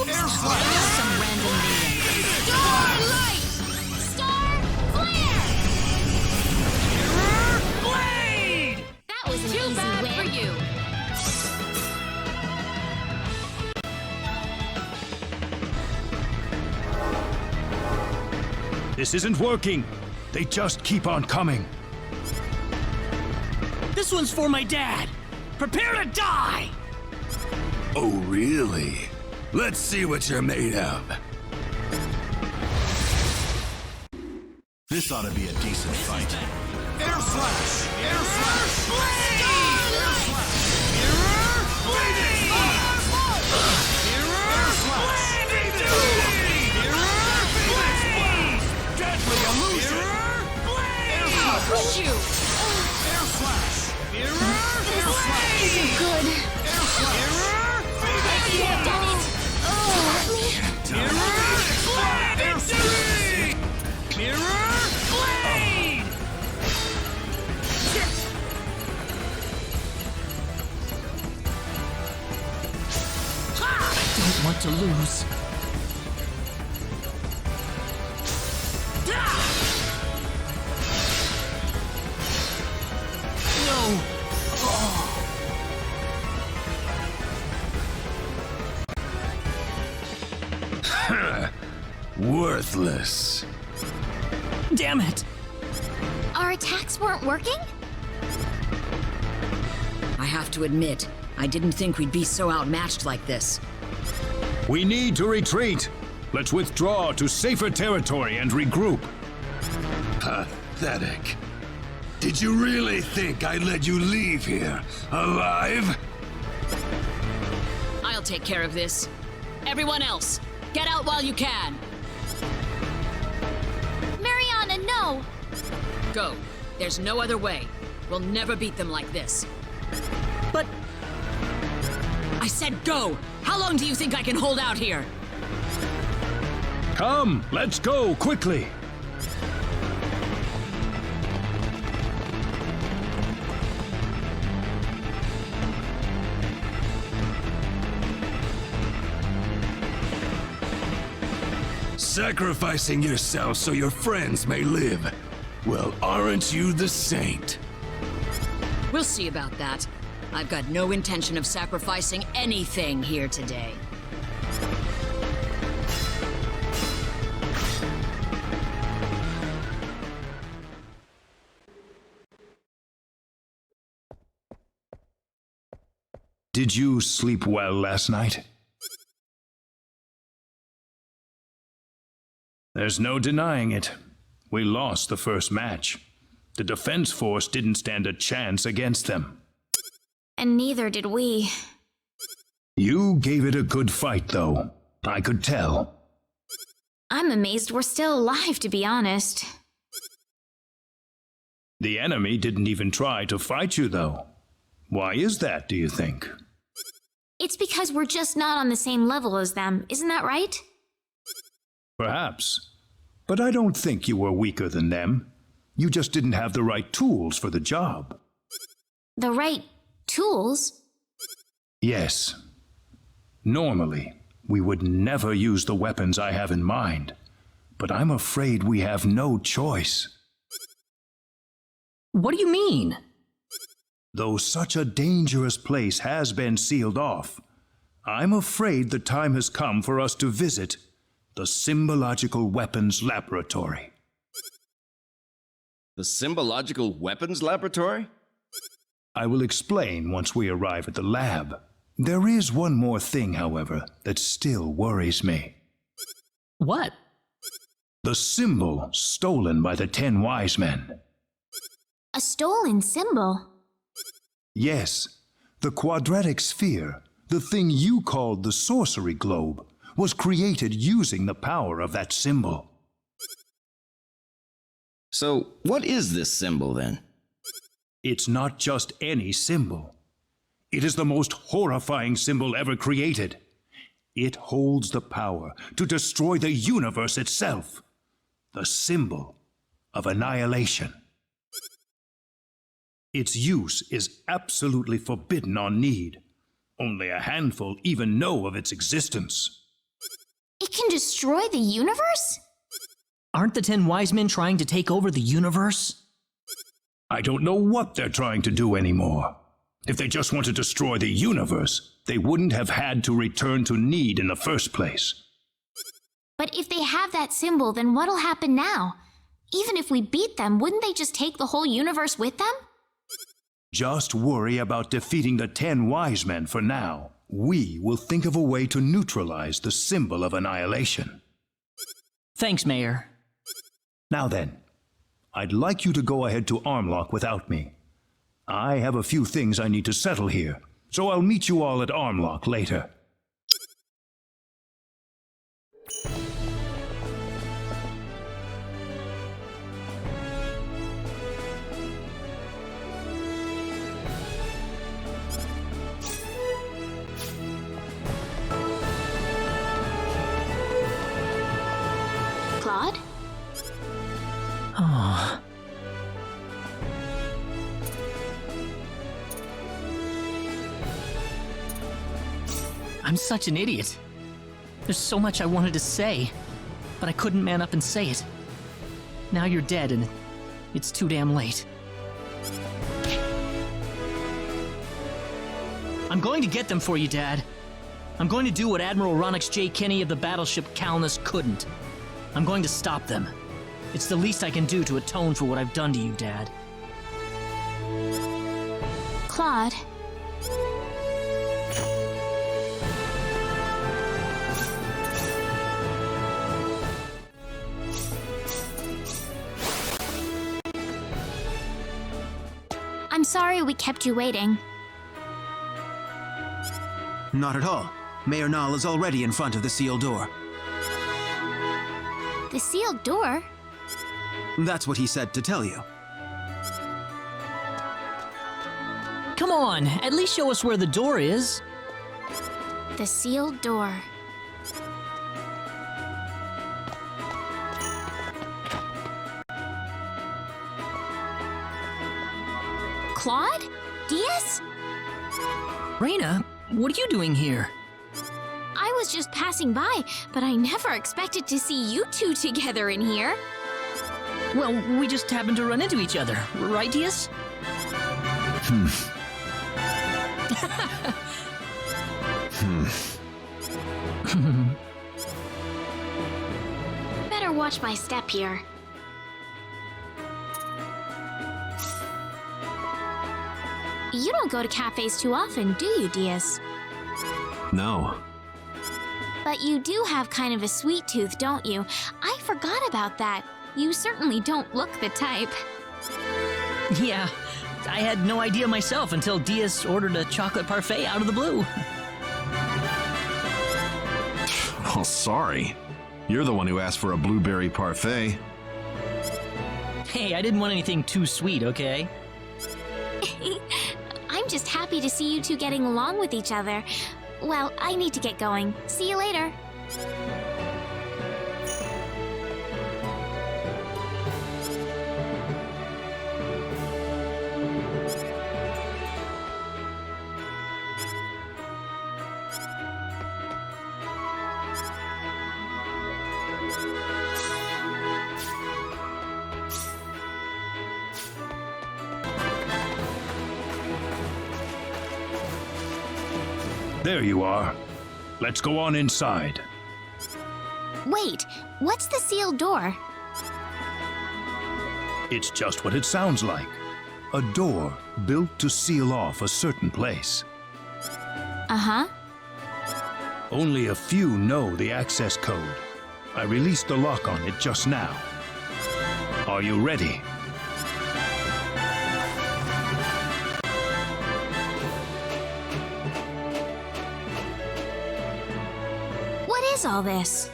Some random meeting. Starlight! Star Flare! Blade! That was an easy win. For you. This isn't working. They just keep on coming. This one's for my dad. Prepare to die! Oh, really? Let's see what you're made of. This ought to be a decent fight. Air slash! Air slash! Push you! Air slash! This isn't good. I could have done it. I don't want to lose. No! Worthless. Damn it! Our attacks weren't working? I have to admit, I didn't think we'd be so outmatched like this. We need to retreat. Let's withdraw to safer territory and regroup. Pathetic. Did you really think I'd let you leave here alive? I'll take care of this. Everyone else, get out while you can. Mariana, no! Go. There's no other way. We'll never beat them like this. But... I said go! How long do you think I can hold out here? Come, let's go, quickly. Sacrificing yourself so your friends may live. Well, aren't you the saint? We'll see about that. I've got no intention of sacrificing anything here today. Did you sleep well last night? There's no denying it. We lost the first match. The defense force didn't stand a chance against them. And neither did we. You gave it a good fight, though. I could tell. I'm amazed we're still alive, to be honest. The enemy didn't even try to fight you, though. Why is that, do you think? It's because we're just not on the same level as them, isn't that right? Perhaps. But I don't think you were weaker than them. You just didn't have the right tools for the job. The right tools? Yes. Normally, we would never use the weapons I have in mind. But I'm afraid we have no choice. What do you mean? Though such a dangerous place has been sealed off, I'm afraid the time has come for us to visit the Symbological Weapons Laboratory. The Symbological Weapons Laboratory? I will explain once we arrive at the lab. There is one more thing, however, that still worries me. What? The symbol stolen by the 10 wise men. A stolen symbol? Yes, the quadratic sphere, the thing you called the sorcery globe, was created using the power of that symbol. So, what is this symbol then? It's not just any symbol. It is the most horrifying symbol ever created. It holds the power to destroy the universe itself. The symbol of annihilation. Its use is absolutely forbidden on Need. Only a handful even know of its existence. It can destroy the universe? Aren't the 10 wise men trying to take over the universe? I don't know what they're trying to do anymore. If they just want to destroy the universe, they wouldn't have had to return to Need in the first place. But if they have that symbol, then what'll happen now? Even if we beat them, wouldn't they just take the whole universe with them? Just worry about defeating the 10 wise men for now. We will think of a way to neutralize the symbol of annihilation. Thanks, Mayor. Now then, I'd like you to go ahead to Armlock without me. I have a few things I need to settle here, so I'll meet you all at Armlock later. Claude? Oh. I'm such an idiot. There's so much I wanted to say, but I couldn't man up and say it. Now you're dead and it's too damn late. I'm going to get them for you, Dad. I'm going to do what Admiral Ronix J. Kinney of the battleship Calnus couldn't. I'm going to stop them. It's the least I can do to atone for what I've done to you, Dad. Claude? I'm sorry we kept you waiting. Not at all. Mayor Nall is already in front of the sealed door. The sealed door? That's what he said to tell you. Come on, at least show us where the door is. The sealed door. Claude? Diaz? Reina, what are you doing here? I was just passing by, but I never expected to see you two together in here. Well, we just happened to run into each other, right, Diaz? Better watch my step here. You don't go to cafes too often, do you, Diaz? No. But you do have kind of a sweet tooth, don't you? I forgot about that. You certainly don't look the type. Yeah, I had no idea myself until Diaz ordered a chocolate parfait out of the blue. Oh, sorry. You're the one who asked for a blueberry parfait. Hey, I didn't want anything too sweet, okay? I'm just happy to see you two getting along with each other. Well, I need to get going. See you later. There you are. Let's go on inside. Wait, what's the sealed door? It's just what it sounds like. A door built to seal off a certain place. Uh-huh. Only a few know the access code. I released the lock on it just now. Are you ready? What is all this?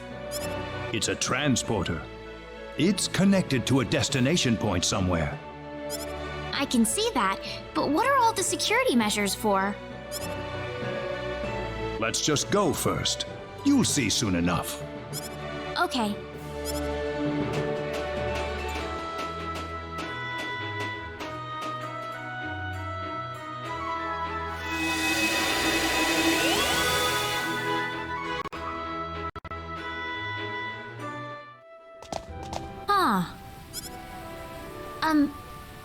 It's a transporter. It's connected to a destination point somewhere. I can see that, but what are all the security measures for? Let's just go first. You'll see soon enough. Okay.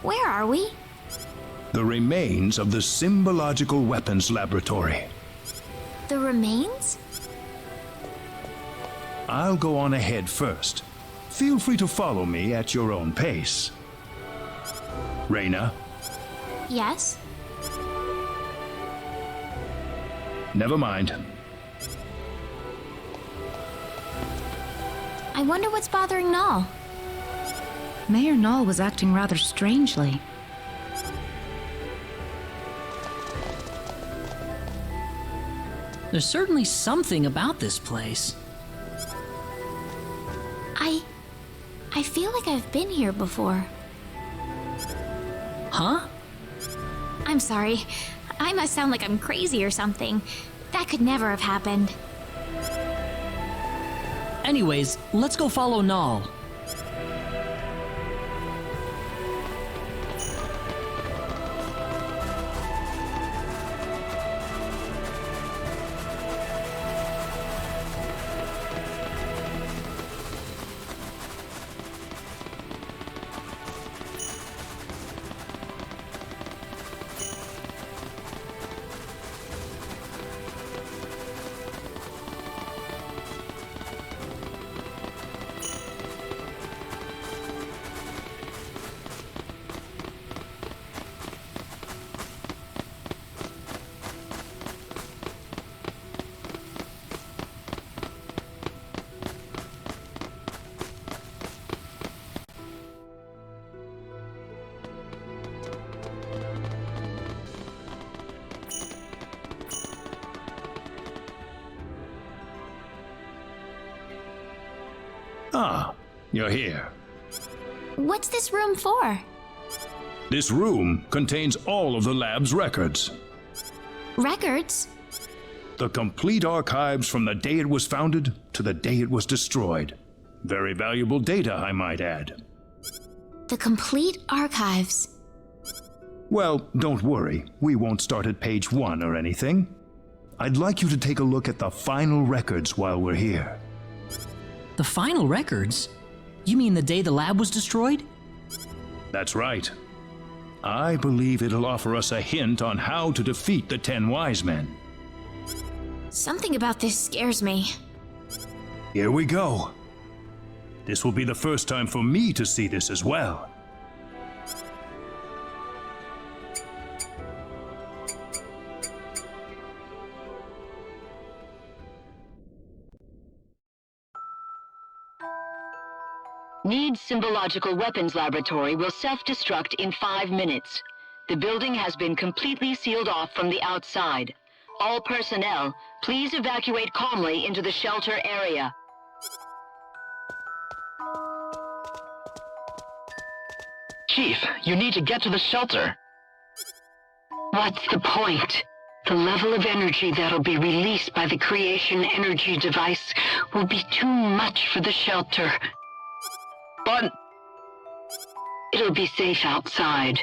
Where are we? The remains of the Symbological Weapons Laboratory. The remains? I'll go on ahead first. Feel free to follow me at your own pace. Reina? Yes? Never mind. I wonder what's bothering Null. Mayor Null was acting rather strangely. There's certainly something about this place. I feel like I've been here before. Huh? I'm sorry. I must sound like I'm crazy or something. That could never have happened. Anyways, let's go follow Null. Ah, you're here. What's this room for? This room contains all of the lab's records. Records? The complete archives from the day it was founded to the day it was destroyed. Very valuable data, I might add. The complete archives. Well, don't worry. We won't start at page 1 or anything. I'd like you to take a look at the final records while we're here. The final records? You mean the day the lab was destroyed? That's right. I believe it'll offer us a hint on how to defeat the 10 Wise Men. Something about this scares me. Here we go. This will be the first time for me to see this as well. Need's Symbological Weapons Laboratory will self-destruct in 5 minutes. The building has been completely sealed off from the outside. All personnel, please evacuate calmly into the shelter area. Chief, you need to get to the shelter. What's the point? The level of energy that'll be released by the creation energy device will be too much for the shelter. But it'll be safe outside.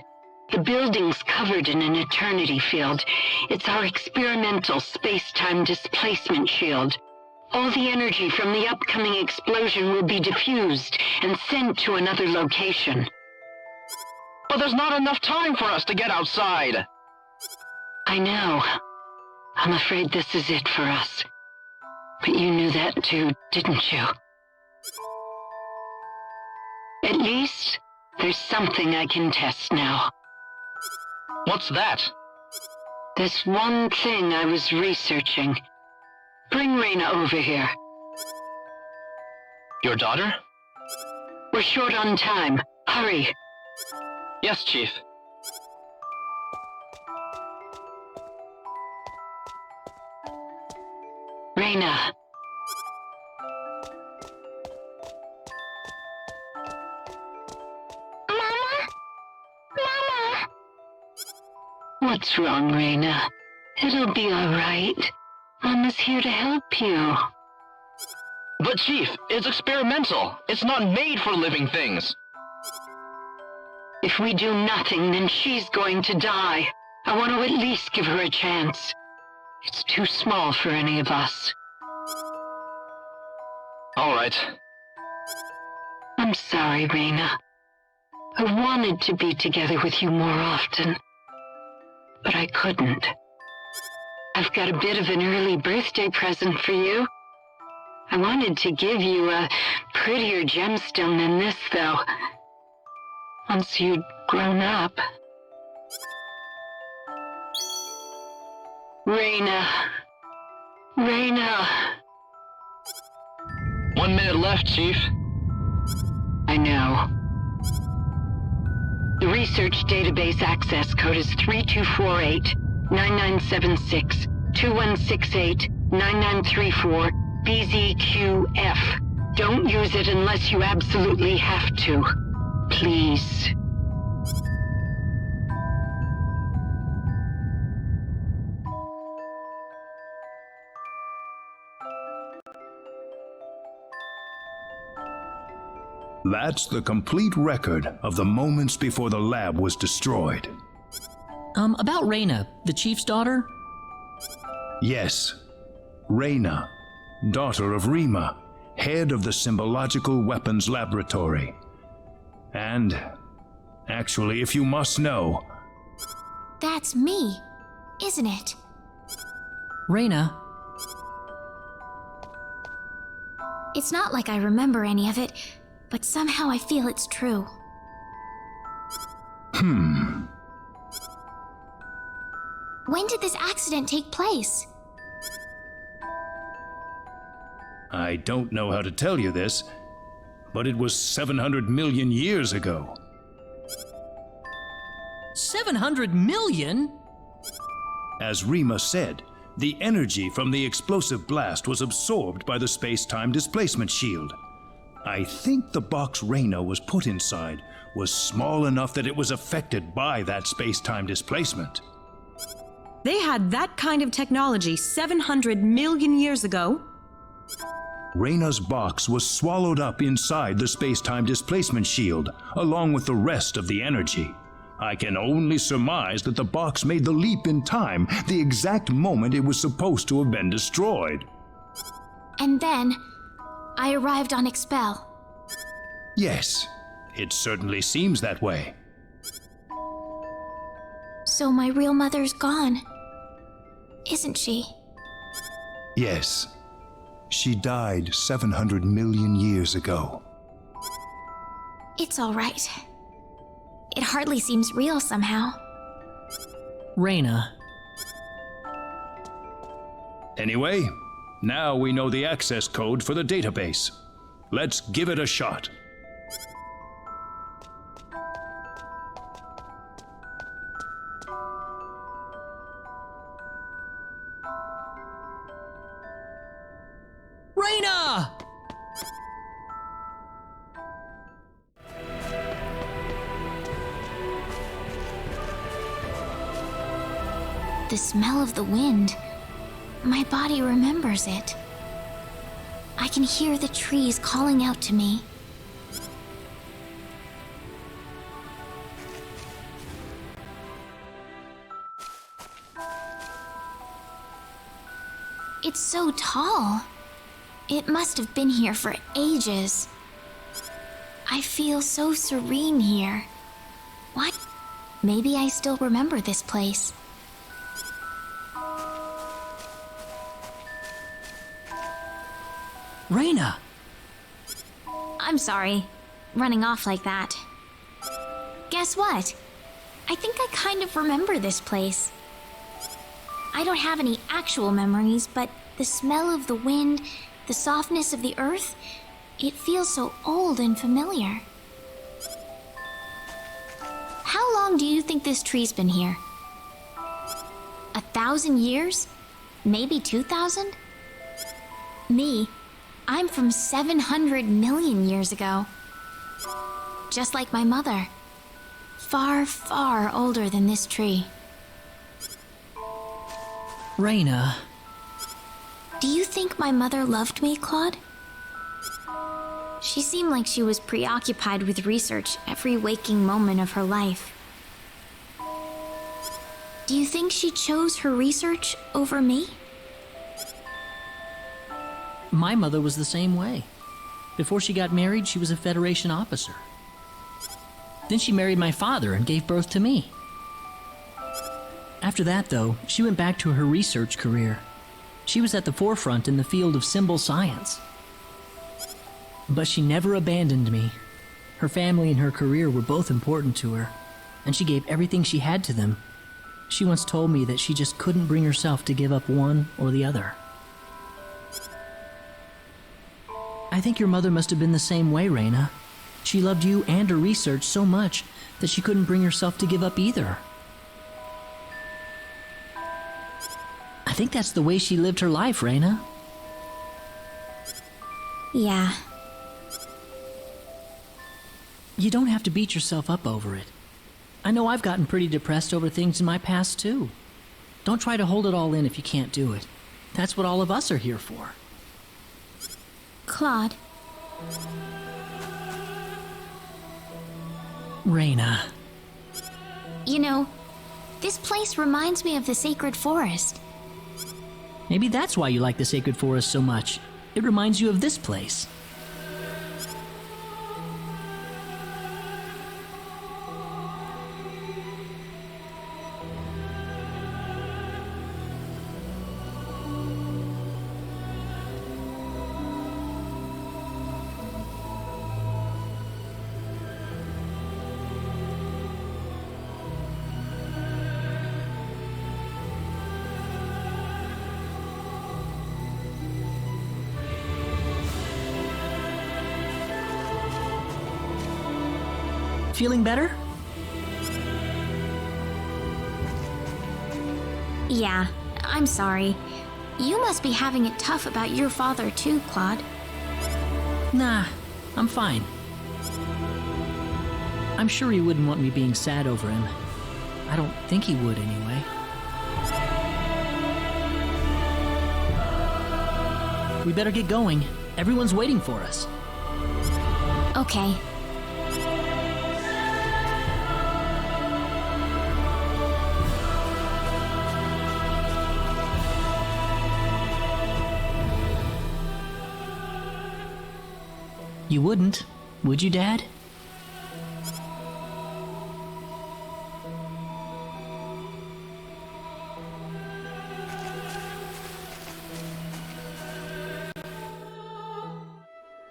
The building's covered in an eternity field. It's our experimental space-time displacement shield. All the energy from the upcoming explosion will be diffused and sent to another location. But there's not enough time for us to get outside. I know. I'm afraid this is it for us. But you knew that too, didn't you? At least, there's something I can test now. What's that? This one thing I was researching. Bring Reyna over here. Your daughter? We're short on time. Hurry. Yes, Chief. Reyna. What's wrong, Reyna? It'll be all right. Mama's here to help you. But Chief, it's experimental. It's not made for living things. If we do nothing, then she's going to die. I want to at least give her a chance. It's too small for any of us. All right. I'm sorry, Reyna. I wanted to be together with you more often, but I couldn't. I've got a bit of an early birthday present for you. I wanted to give you a prettier gemstone than this, though. Once you'd grown up. Reyna. Reyna. 1 minute left, Chief. I know. The research database access code is 3248-9976-2168-9934 BZQF. Don't use it unless you absolutely have to. Please. That's the complete record of the moments before the lab was destroyed. About Reyna, the chief's daughter? Yes. Reyna, daughter of Rima, head of the Symbological Weapons Laboratory. And, actually, if you must know... That's me, isn't it? Reyna. It's not like I remember any of it, but somehow I feel it's true. When did this accident take place? I don't know how to tell you this, but it was 700 million years ago. 700 million? As Rima said, the energy from the explosive blast was absorbed by the space-time displacement shield. I think the box Reyna was put inside was small enough that it was affected by that space-time displacement. They had that kind of technology 700 million years ago? Reyna's box was swallowed up inside the space-time displacement shield, along with the rest of the energy. I can only surmise that the box made the leap in time the exact moment it was supposed to have been destroyed. And then, I arrived on Expel. Yes, it certainly seems that way. So my real mother's gone, isn't she? Yes. She died 700 million years ago. It's all right. It hardly seems real somehow. Reyna. Anyway, now we know the access code for the database. Let's give it a shot. Reyna! The smell of the wind. My body remembers it. I can hear the trees calling out to me. It's so tall. It must have been here for ages. I feel so serene here. What? Maybe I still remember this place. Reina! I'm sorry, running off like that. Guess what? I think I kind of remember this place. I don't have any actual memories, but the smell of the wind, the softness of the earth, it feels so old and familiar. How long do you think this tree's been here? 1,000 years? Maybe 2,000? Me, I'm from 700 million years ago. Just like my mother. Far, far older than this tree. Reina. Do you think my mother loved me, Claude? She seemed like she was preoccupied with research every waking moment of her life. Do you think she chose her research over me? My mother was the same way. Before she got married, she was a Federation officer. Then she married my father and gave birth to me. After that, though, she went back to her research career. She was at the forefront in the field of symbol science. But she never abandoned me. Her family and her career were both important to her, and she gave everything she had to them. She once told me that she just couldn't bring herself to give up one or the other. I think your mother must have been the same way, Reina. She loved you and her research so much that she couldn't bring herself to give up either. I think that's the way she lived her life, Reina. Yeah. You don't have to beat yourself up over it. I know I've gotten pretty depressed over things in my past, too. Don't try to hold it all in if you can't do it. That's what all of us are here for. Claude. Reina. You know, this place reminds me of the sacred forest. Maybe that's why you like the sacred forest so much. It reminds you of this place. Feeling better? Yeah, I'm sorry. You must be having it tough about your father too, Claude. Nah, I'm fine. I'm sure he wouldn't want me being sad over him. I don't think he would anyway. We better get going. Everyone's waiting for us. Okay. You wouldn't, would you, Dad?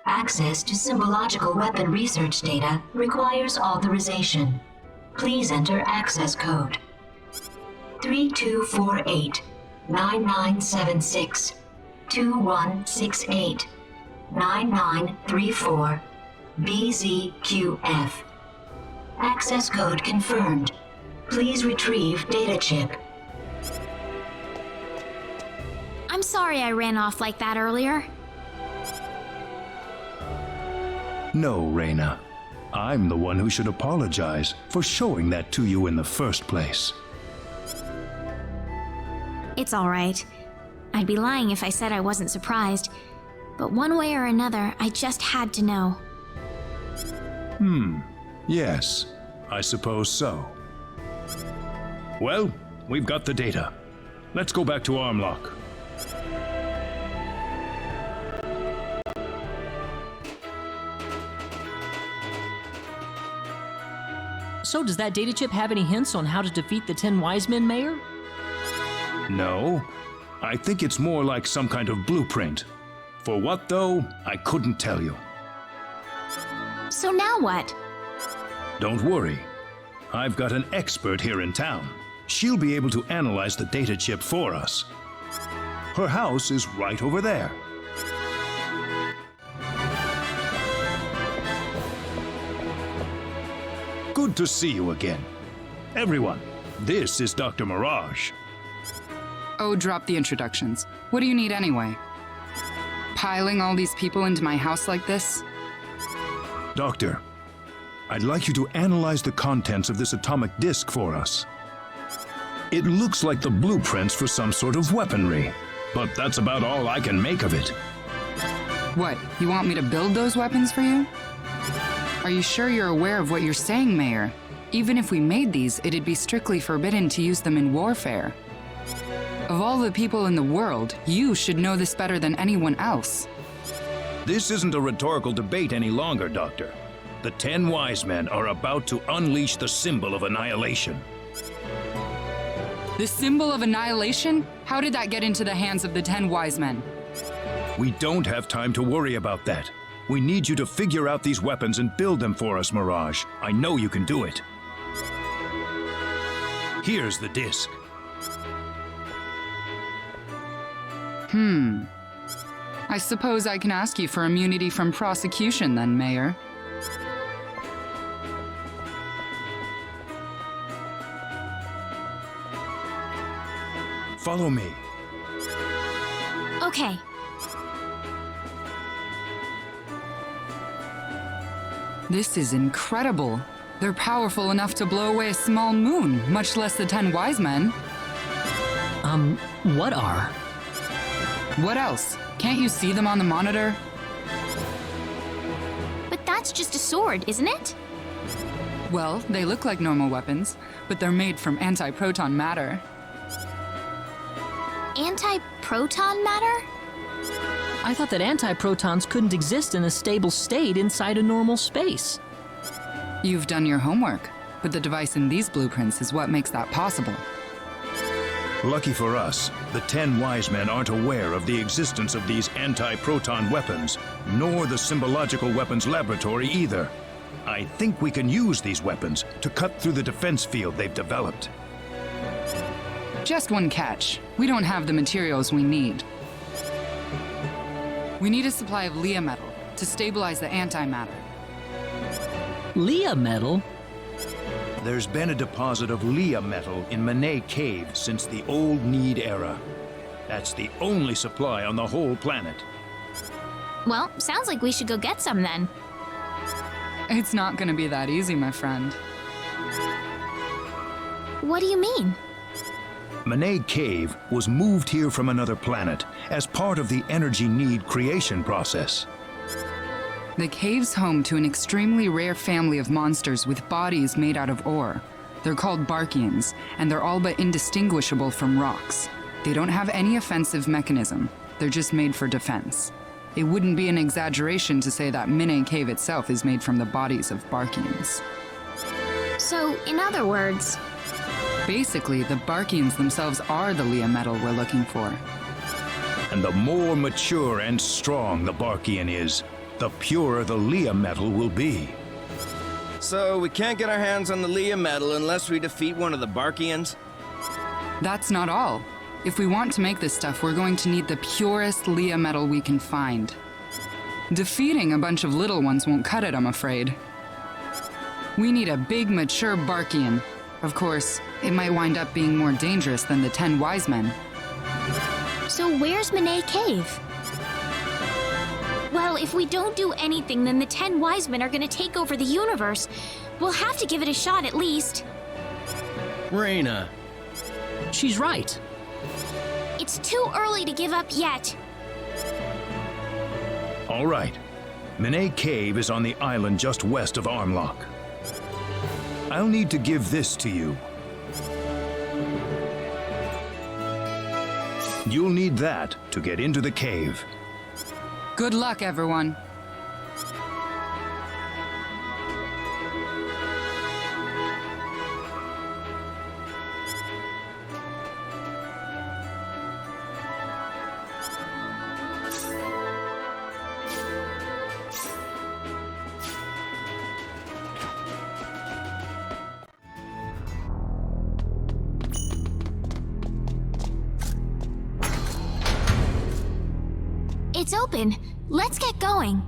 Access to symbological weapon research data requires authorization. Please enter access code 3248 9976 2168 9934 BZQF. Access code confirmed. Please retrieve data chip. I'm sorry I ran off like that earlier. No, Reina. I'm the one who should apologize for showing that to you in the first place. It's all right. I'd be lying if I said I wasn't surprised. But one way or another, I just had to know. Yes, I suppose so. Well, we've got the data. Let's go back to Armlock. So does that data chip have any hints on how to defeat the 10 Wise Men, Mayor? No, I think it's more like some kind of blueprint. For what, though, I couldn't tell you. So now what? Don't worry. I've got an expert here in town. She'll be able to analyze the data chip for us. Her house is right over there. Good to see you again. Everyone, this is Dr. Mirage. Oh, drop the introductions. What do you need anyway? Piling all these people into my house like this? Doctor, I'd like you to analyze the contents of this atomic disk for us. It looks like the blueprints for some sort of weaponry, but that's about all I can make of it. What, you want me to build those weapons for you? Are you sure you're aware of what you're saying, Mayor? Even if we made these, it'd be strictly forbidden to use them in warfare. Of all the people in the world, you should know this better than anyone else. This isn't a rhetorical debate any longer, Doctor. The 10 wise men are about to unleash the symbol of annihilation. The symbol of annihilation? How did that get into the hands of the 10 wise men? We don't have time to worry about that. We need you to figure out these weapons and build them for us, Mirage. I know you can do it. Here's the disc. I suppose I can ask you for immunity from prosecution then, Mayor. Follow me. Okay. This is incredible. They're powerful enough to blow away a small moon, much less the 10 wise men. What are? What else? Can't you see them on the monitor? But that's just a sword, isn't it? Well, they look like normal weapons, but they're made from anti-proton matter. Anti-proton matter? I thought that antiprotons couldn't exist in a stable state inside a normal space. You've done your homework, but the device in these blueprints is what makes that possible. Lucky for us, the 10 wise men aren't aware of the existence of these anti-proton weapons, nor the symbological weapons laboratory either. I think we can use these weapons to cut through the defense field they've developed. Just one catch. We don't have the materials we need. We need a supply of Leah metal to stabilize the antimatter. Leah metal? There's been a deposit of Leah metal in Manet Cave since the Old Need era. That's the only supply on the whole planet. Well, sounds like we should go get some then. It's not gonna be that easy, my friend. What do you mean? Manet Cave was moved here from another planet as part of the energy need creation process. The cave's home to an extremely rare family of monsters with bodies made out of ore. They're called Barkians, and they're all but indistinguishable from rocks. They don't have any offensive mechanism. They're just made for defense. It wouldn't be an exaggeration to say that Manet Cave itself is made from the bodies of Barkians. So, in other words... Basically, the Barkians themselves are the Leah metal we're looking for. And the more mature and strong the Barkian is, the purer the Leah metal will be. So we can't get our hands on the Leah metal unless we defeat one of the Barkians? That's not all. If we want to make this stuff, we're going to need the purest Leah metal we can find. Defeating a bunch of little ones won't cut it, I'm afraid. We need a big, mature Barkian. Of course, it might wind up being more dangerous than the 10 wise men. So where's Manet Cave? Well, if we don't do anything, then the 10 wise men are gonna take over the universe. We'll have to give it a shot at least. Raina. She's right. It's too early to give up yet. All right. Manet Cave is on the island just west of Armlock. I'll need to give this to you. You'll need that to get into the cave. Good luck, everyone. It's open. Let's get going.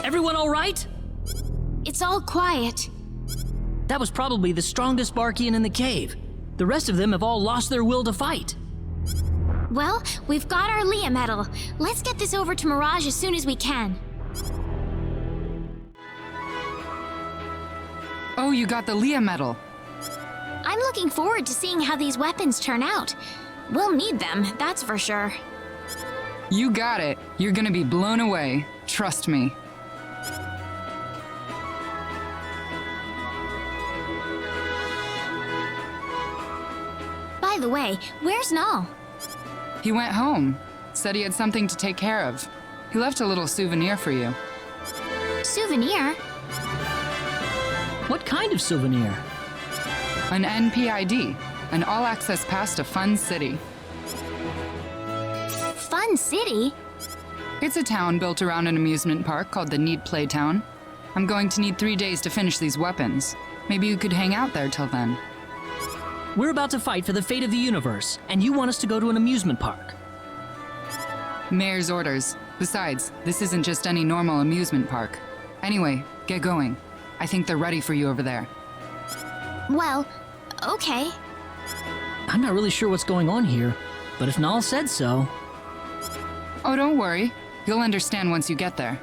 Everyone all right? It's all quiet. That was probably the strongest Barkian in the cave. The rest of them have all lost their will to fight. Well, we've got our Leah medal. Let's get this over to Mirage as soon as we can. Oh, you got the Leah medal. I'm looking forward to seeing how these weapons turn out. We'll need them, that's for sure. You got it. You're gonna be blown away. Trust me. By the way, where's Null? He went home. Said he had something to take care of. He left a little souvenir for you. Souvenir? What kind of souvenir? An NPID, an all-access pass to Fun City. Fun City? It's a town built around an amusement park called the Need Play Town. I'm going to need 3 days to finish these weapons. Maybe you could hang out there till then. We're about to fight for the fate of the universe, and you want us to go to an amusement park. Mayor's orders. Besides, this isn't just any normal amusement park. Anyway, get going. I think they're ready for you over there. Well, okay. I'm not really sure what's going on here, but if Null said so... Oh, don't worry. You'll understand once you get there.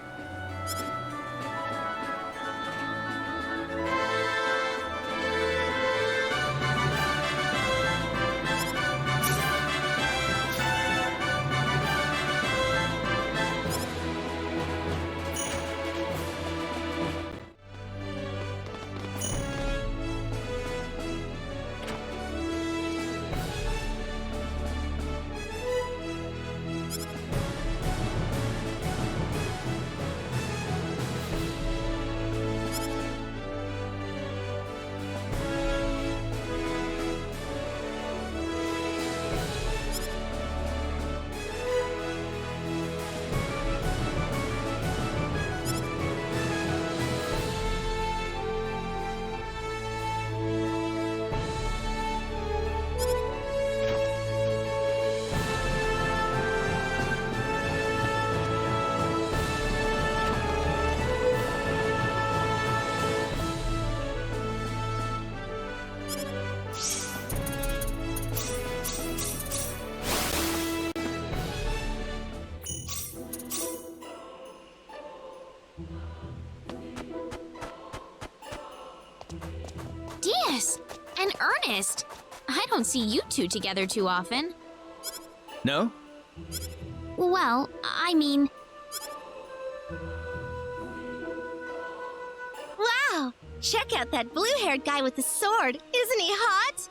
Diaz and Ernest. I don't see you two together too often. No? Well, I mean... Wow! Check out that blue-haired guy with the sword. Isn't he hot?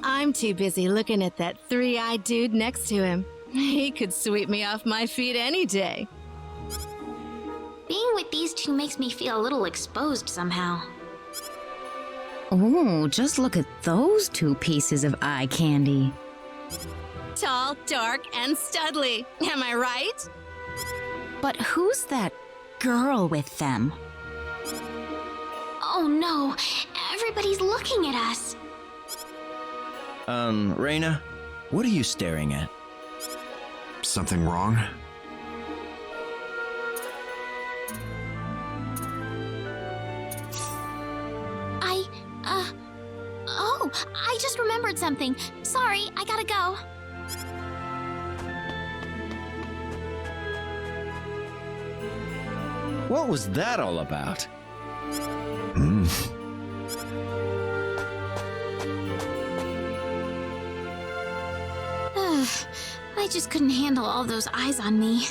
I'm too busy looking at that three-eyed dude next to him. He could sweep me off my feet any day. Being with these two makes me feel a little exposed somehow. Oh, just look at those two pieces of eye candy. Tall, dark, and studly. Am I right? But who's that girl with them? Oh no, everybody's looking at us. Reina, what are you staring at? Something wrong? I just remembered something. Sorry, I gotta go. What was that all about? I just couldn't handle all those eyes on me.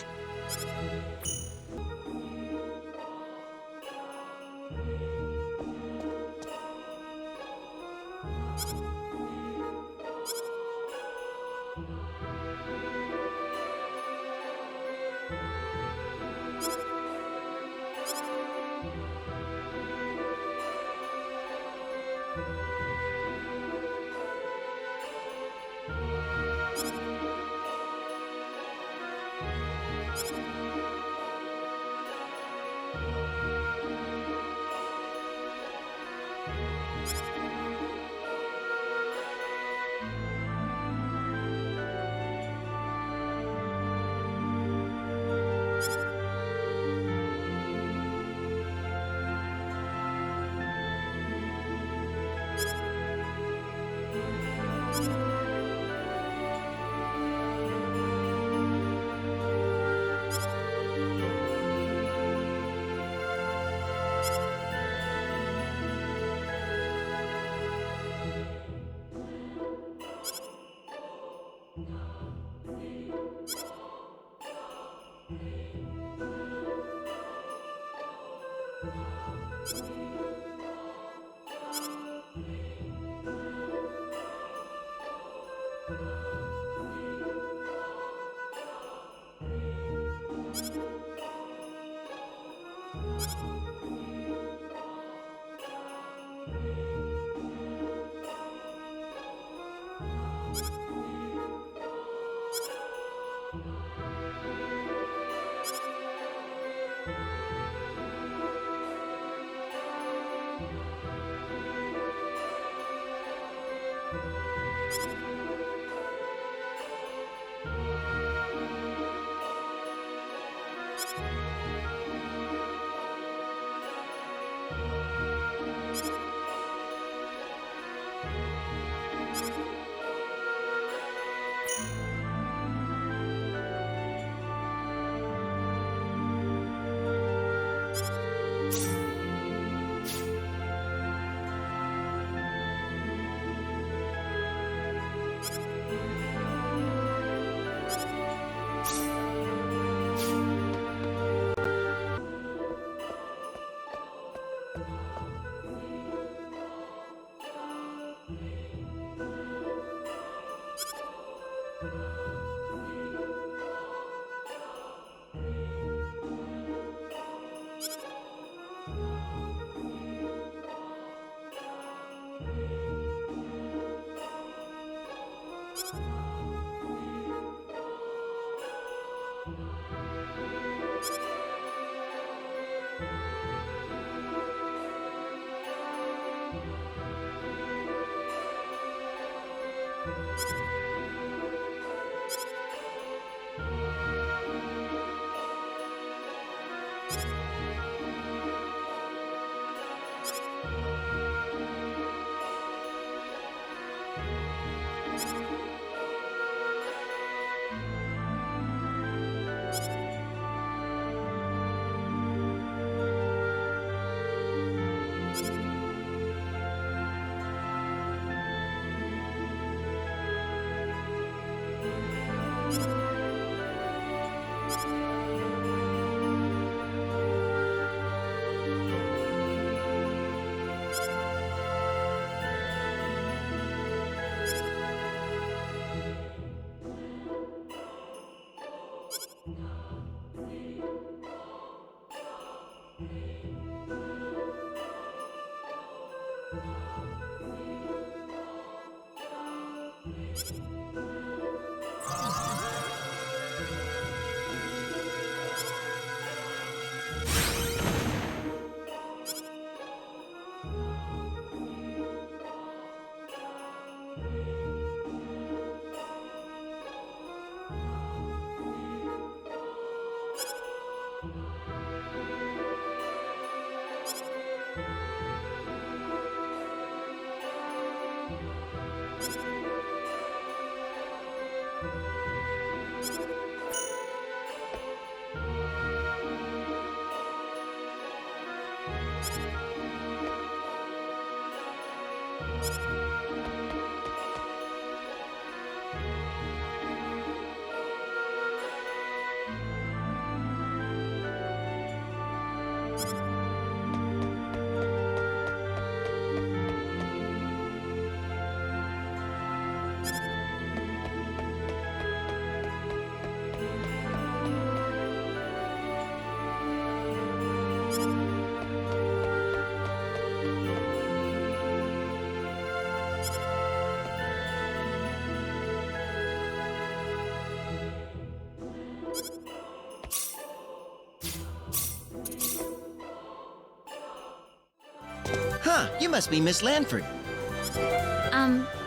Ah, you must be Miss Lanford.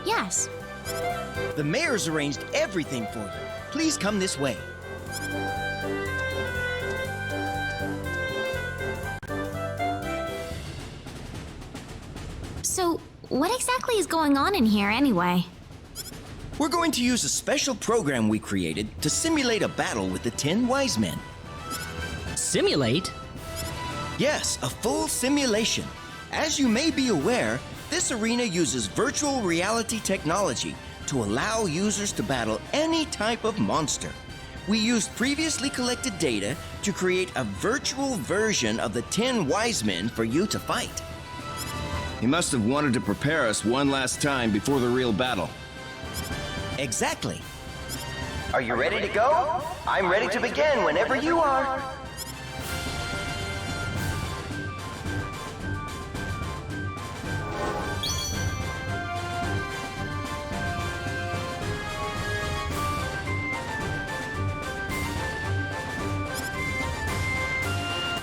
Yes. The mayor's arranged everything for you. Please come this way. So, what exactly is going on in here anyway? We're going to use a special program we created to simulate a battle with the 10 wise men. Simulate? Yes, a full simulation. As you may be aware, this arena uses virtual reality technology to allow users to battle any type of monster. We used previously collected data to create a virtual version of the 10 wise men for you to fight. He must have wanted to prepare us one last time before the real battle. Exactly. Are you ready to go? I'm ready to begin whenever you are.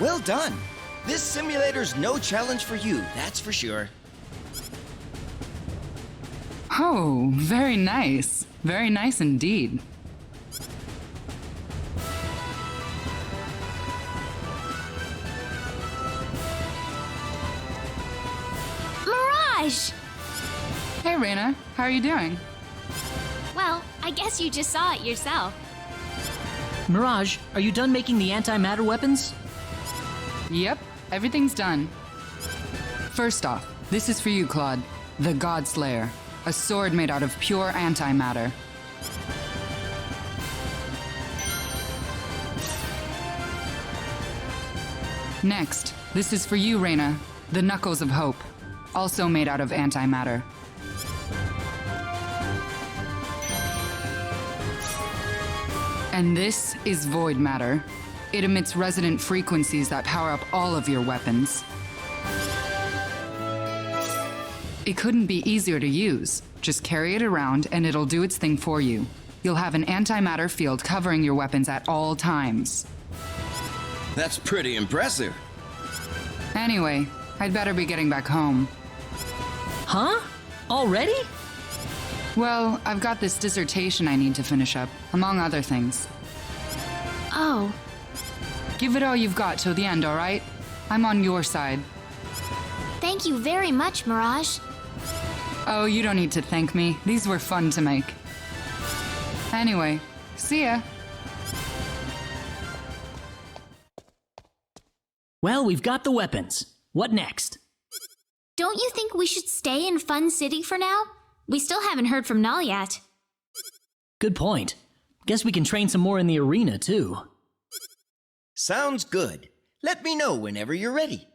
Well done. This simulator's no challenge for you, that's for sure. Oh, very nice. Very nice indeed. Mirage! Hey, Reina. How are you doing? Well, I guess you just saw it yourself. Mirage, are you done making the antimatter weapons? Yep, everything's done. First off, this is for you, Claude. The Godslayer. A sword made out of pure antimatter. Next, this is for you, Reina. The Knuckles of Hope. Also made out of antimatter. And this is void matter. It emits resonant frequencies that power up all of your weapons. It couldn't be easier to use. Just carry it around and it'll do its thing for you. You'll have an antimatter field covering your weapons at all times. That's pretty impressive. Anyway, I'd better be getting back home. Huh? Already? Well, I've got this dissertation I need to finish up, among other things. Oh. Give it all you've got till the end, all right? I'm on your side. Thank you very much, Mirage. Oh, you don't need to thank me. These were fun to make. Anyway, see ya. Well, we've got the weapons. What next? Don't you think we should stay in Fun City for now? We still haven't heard from Null yet. Good point. Guess we can train some more in the arena, too. Sounds good. Let me know whenever you're ready.